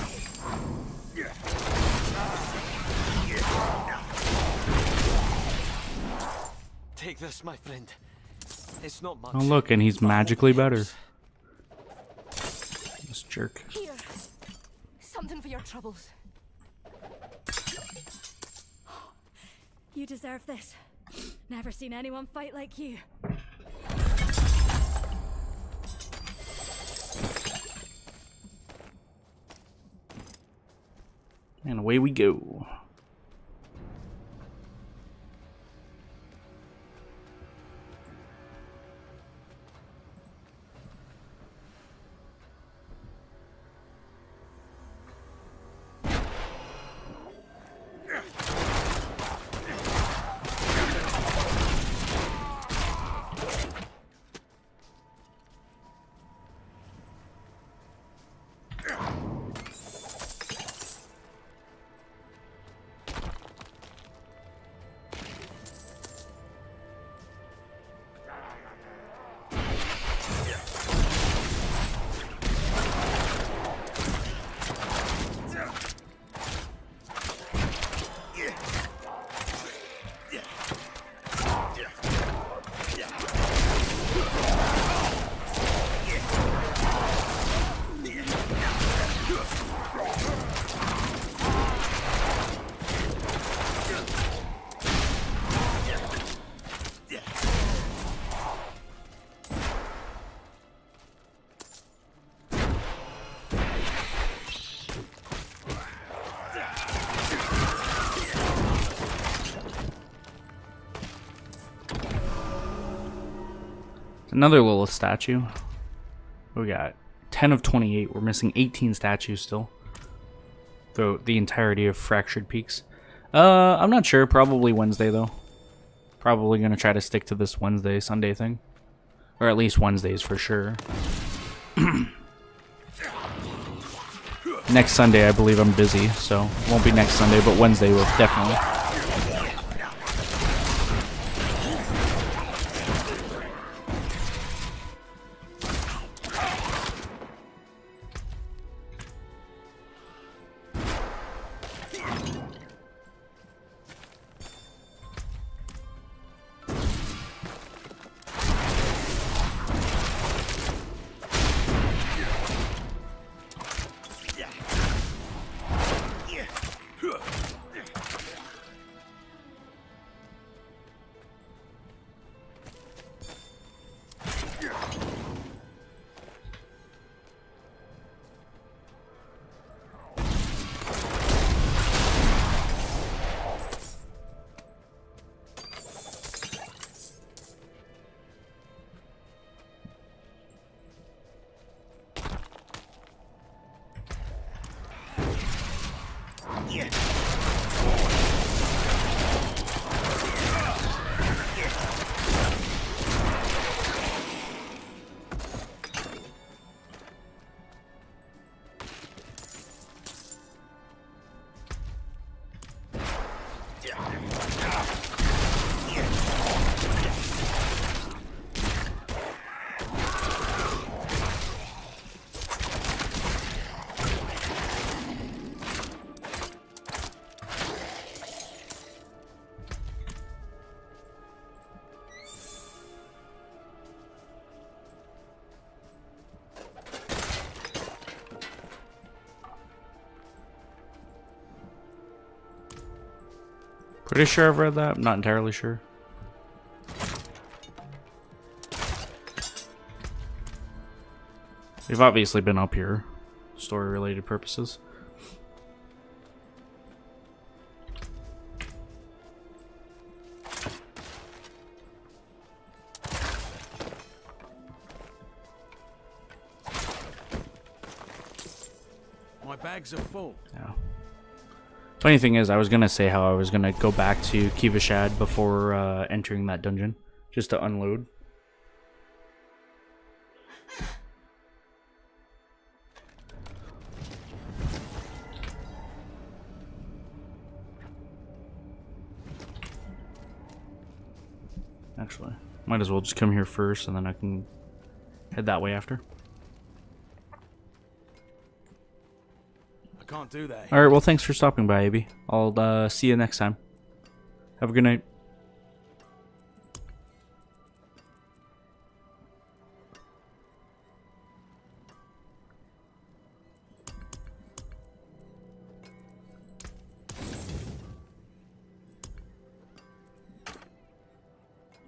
Take this, my friend. It's not much. Oh look, and he's magically better. This jerk. Here, something for your troubles. You deserve this. Never seen anyone fight like you. And away we go. Another little statue. We got 10 of 28. We're missing 18 statues still. The entirety of Fractured Peaks. I'm not sure. Probably Wednesday, though. Probably going to try to stick to this Wednesday, Sunday thing. Or at least Wednesdays for sure. Next Sunday, I believe I'm busy. So, won't be next Sunday, but Wednesday will definitely. Pretty sure I've read that. I'm not entirely sure. We've obviously been up here, story-related purposes. My bags are full. Yeah. Funny thing is, I was gonna say how I was gonna go back to Kivashad before entering that dungeon, just to unload. Actually, might as well just come here first, and then I can head that way after. I can't do that. Alright, well, thanks for stopping by, Abby. I'll see you next time. Have a good night.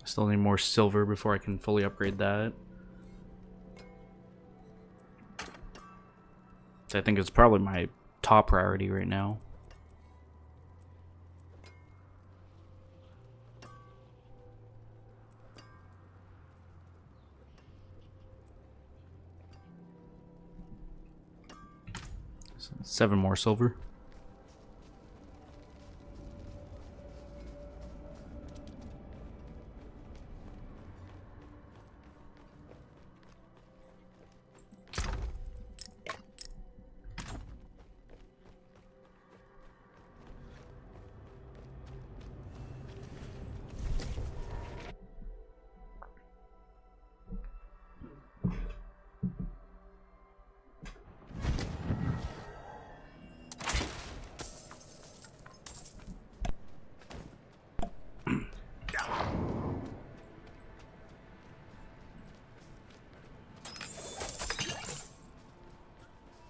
Still need more silver before I can fully upgrade that. So I think it's probably my top priority right now. So 7 more silver.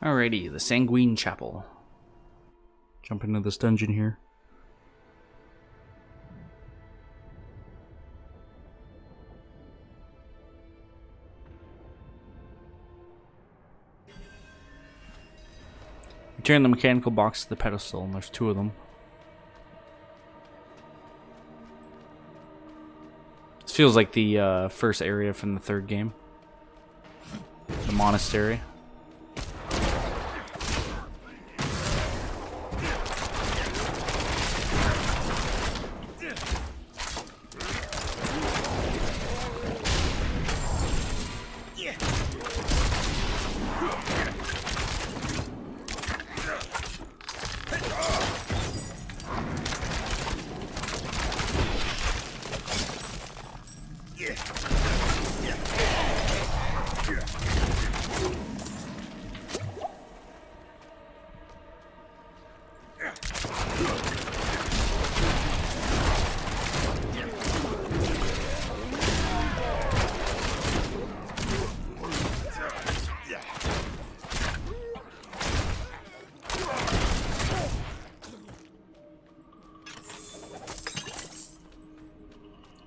Alrighty, the Sanguine Chapel. Jump into this dungeon here. Return the mechanical box to the pedestal, and there's 2 of them. This feels like the first area from the 3rd game. The monastery.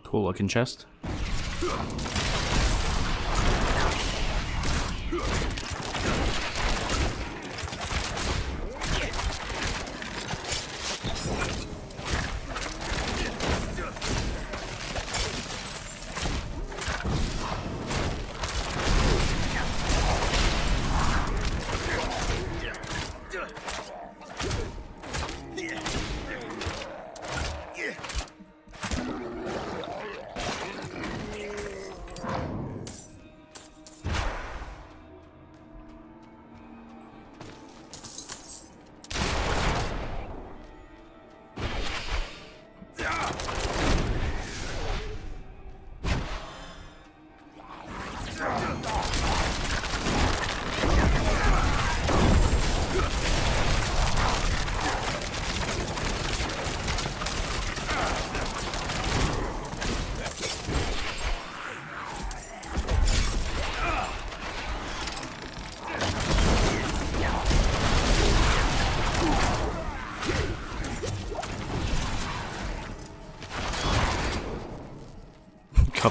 Cool looking chest.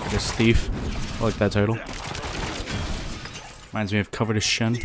Covetous Thief. I like that title. Reminds me of Covetous Shen.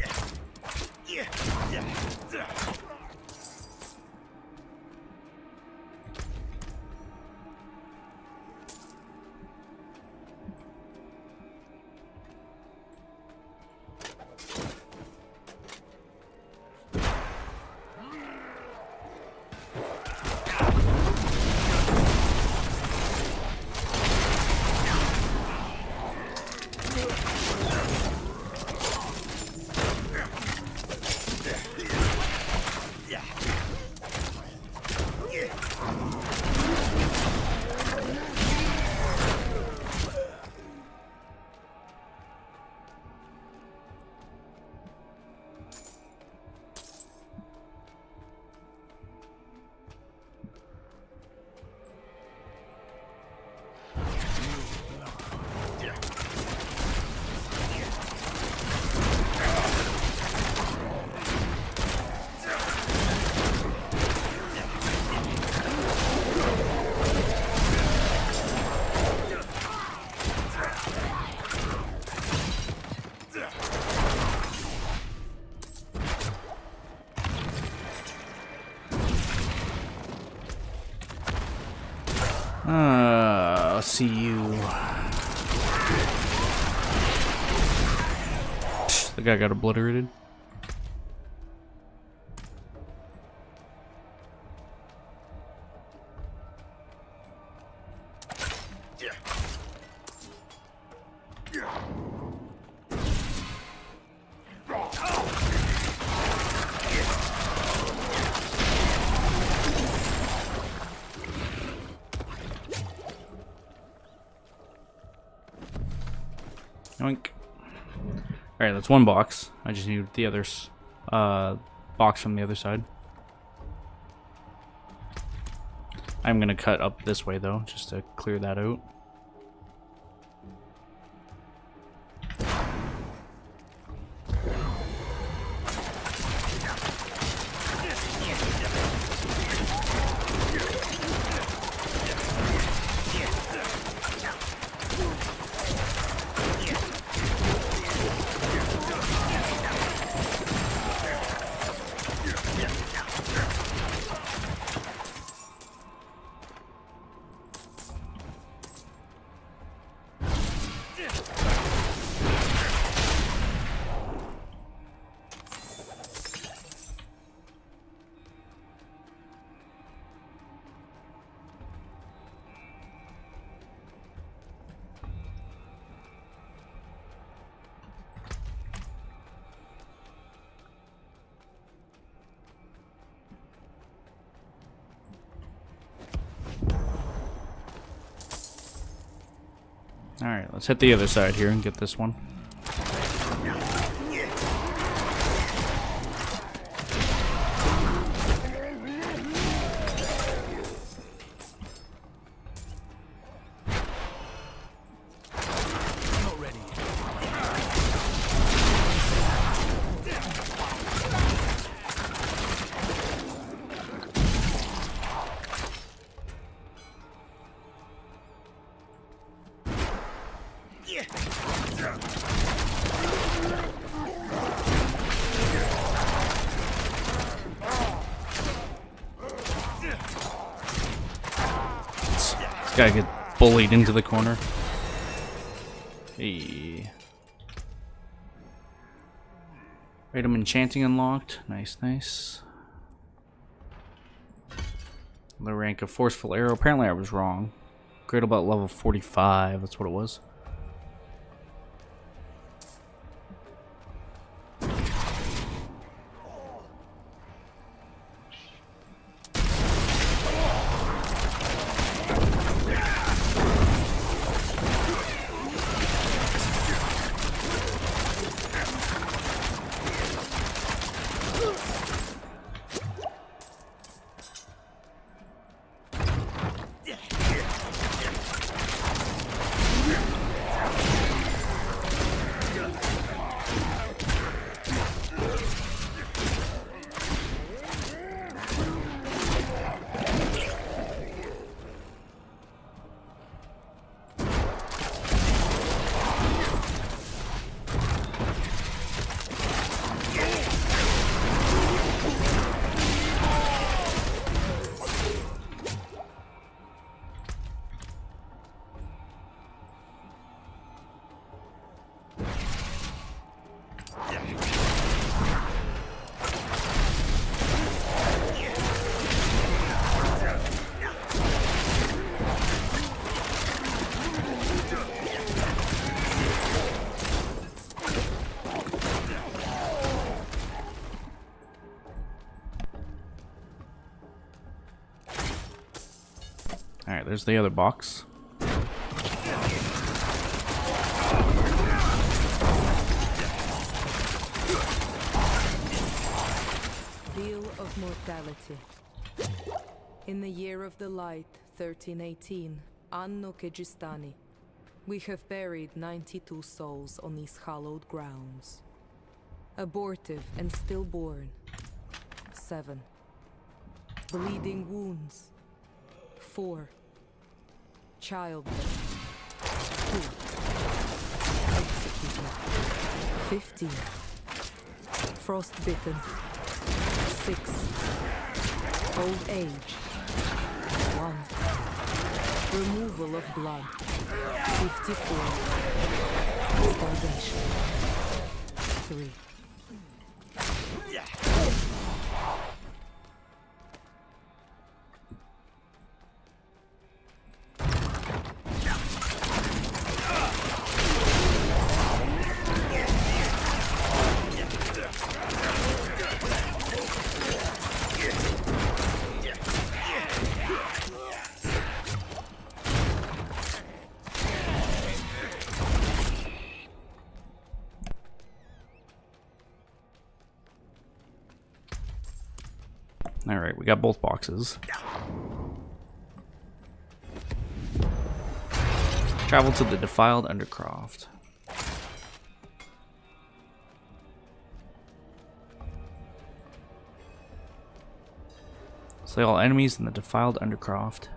I'll see you. The guy got obliterated. Yoink. Alright, that's one box. I just need the other box from the other side. I'm gonna cut up this way though, just to clear that out. Alright, let's hit the other side here and get this one. This guy get bullied into the corner. Hey. Item enchanting unlocked. Nice, nice. The rank of forceful arrow. Apparently I was wrong. Great about level 45. That's what it was. Alright, there's the other box. Wheel of Mortality. In the year of the light, 1318, Anno Kejistani, we have buried 92 souls on these hallowed grounds. Abortive and stillborn, 7. Bleeding wounds, 4. Childbirth, 2. Executed, 15. Frostbitten, 6. Old age, 1. Removal of blood, 54. Starvation, 3. Alright, we got both boxes. Travel to the defiled Undercroft. Slay all enemies in the defiled Undercroft.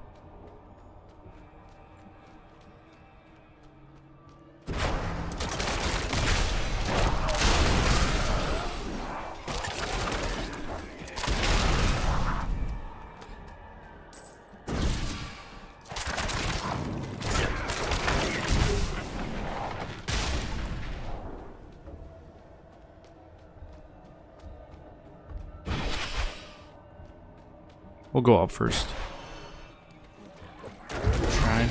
We'll go up first. Try.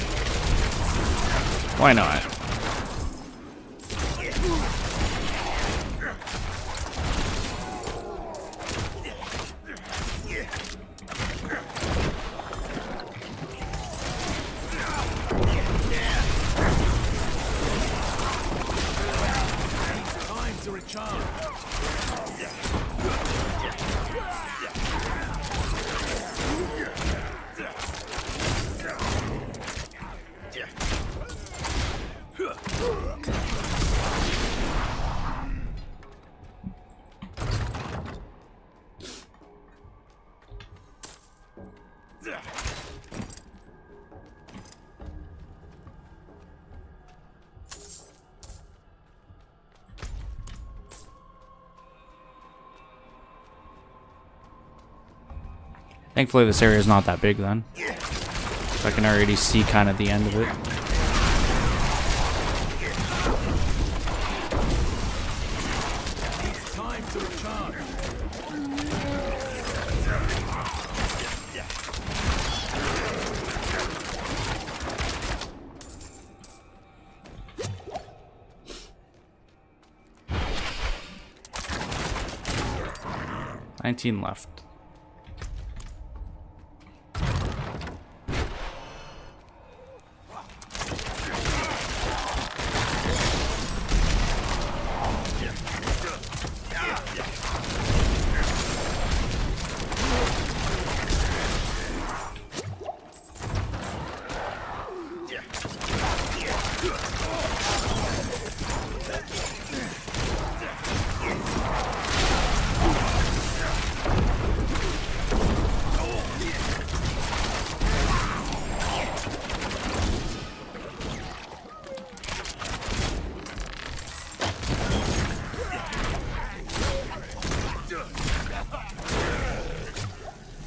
Why not? Time to recharge. Thankfully this area is not that big then. So I can already see kind of the end of it. Time to recharge. $19 left.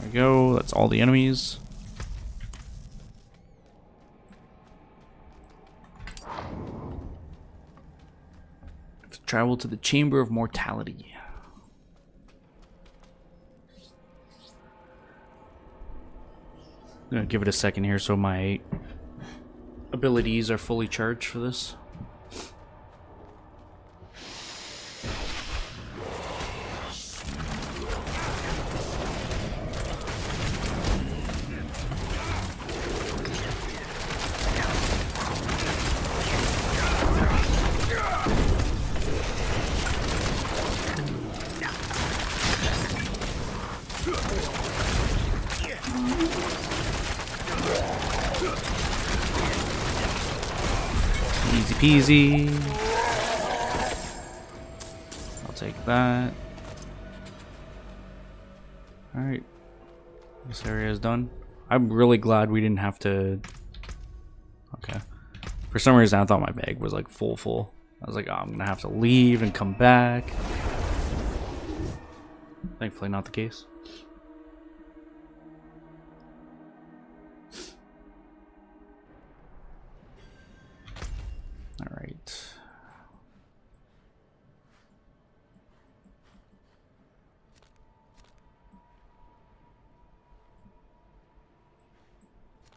There we go, that's all the enemies. Travel to the Chamber of Mortality. I'm gonna give it a second here so my abilities are fully charged for this. peasy. I'll take that. Alright. This area is done. I'm really glad we didn't have to... Okay. For some reason I thought my bag was like full. I was like, oh, I'm gonna have to leave and come back. Thankfully not the case. Alright.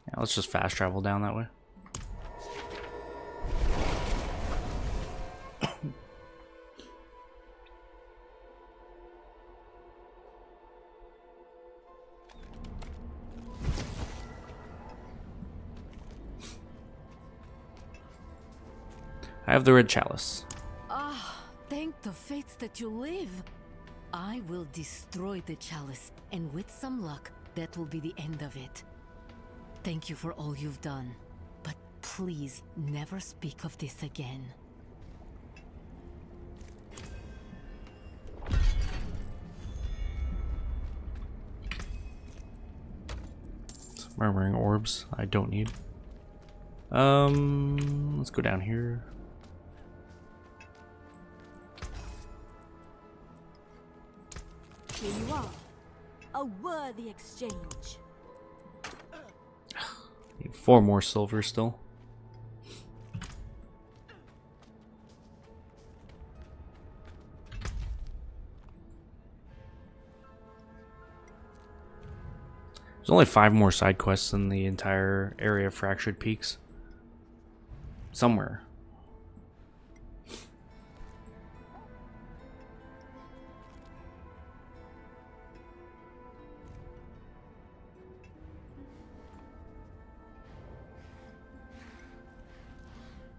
Yeah, let's just fast travel down that way. I have the red chalice. Ah, thank the fates that you live. I will destroy the chalice, and with some luck, that will be the end of it. Thank you for all you've done, but please never speak of this again. Murmuring orbs I don't need. Let's go down here. Here you are. A worthy exchange. Need 4 more silver still. There's only 5 more side quests in the entire area of Fractured Peaks. Somewhere.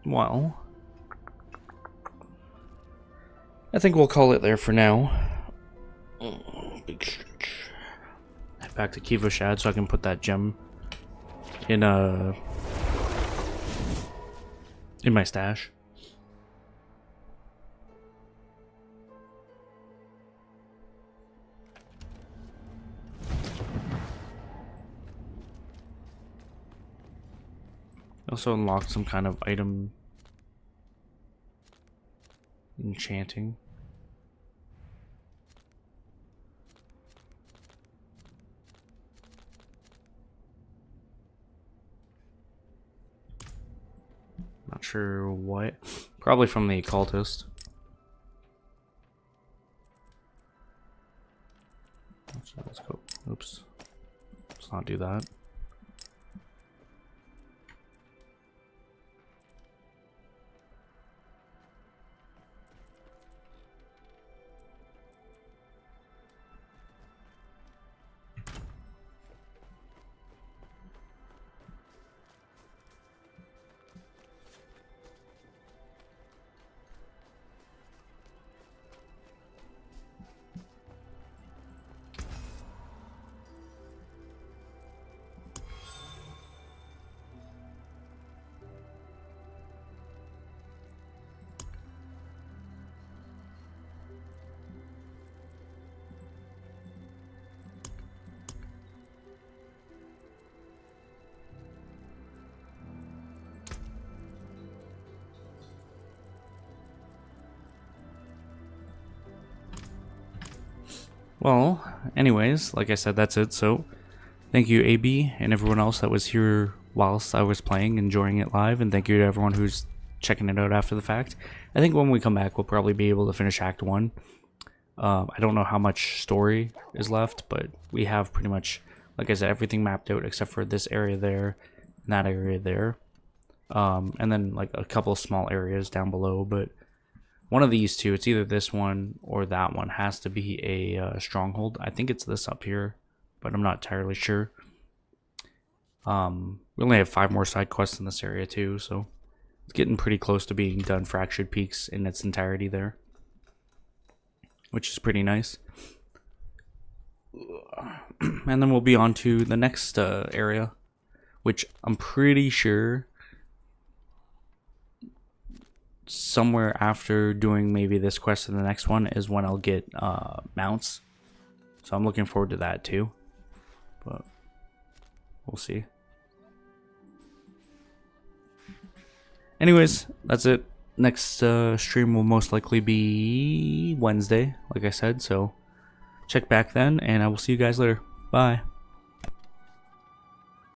Well, I think we'll call it there for now. Big stretch. Head back to Kiva Shad so I can put that gem in my stash. Also unlocked some kind of item enchanting. Not sure what. Probably from the occultist. Let's go. Oops. Let's not do that. Well, anyways, like I said, that's it. So, thank you, AB, and everyone else that was here whilst I was playing, enjoying it live, and thank you to everyone who's checking it out after the fact. I think when we come back, we'll probably be able to finish Act 1. I don't know how much story is left, but we have pretty much, like I said, everything mapped out except for this area there and that area there. And then like a couple of small areas down below, but one of these two, it's either this one or that one, has to be a stronghold. I think it's this up here, but I'm not entirely sure. We only have 5 more side quests in this area too, so it's getting pretty close to being done Fractured Peaks in its entirety there, which is pretty nice. And then we'll be on to the next area, which I'm pretty sure somewhere after doing maybe this quest and the next one is when I'll get mounts. So I'm looking forward to that too. But we'll see. Anyways, that's it. Next stream will most likely be Wednesday, like I said. So check back then, and I will see you guys later. Bye.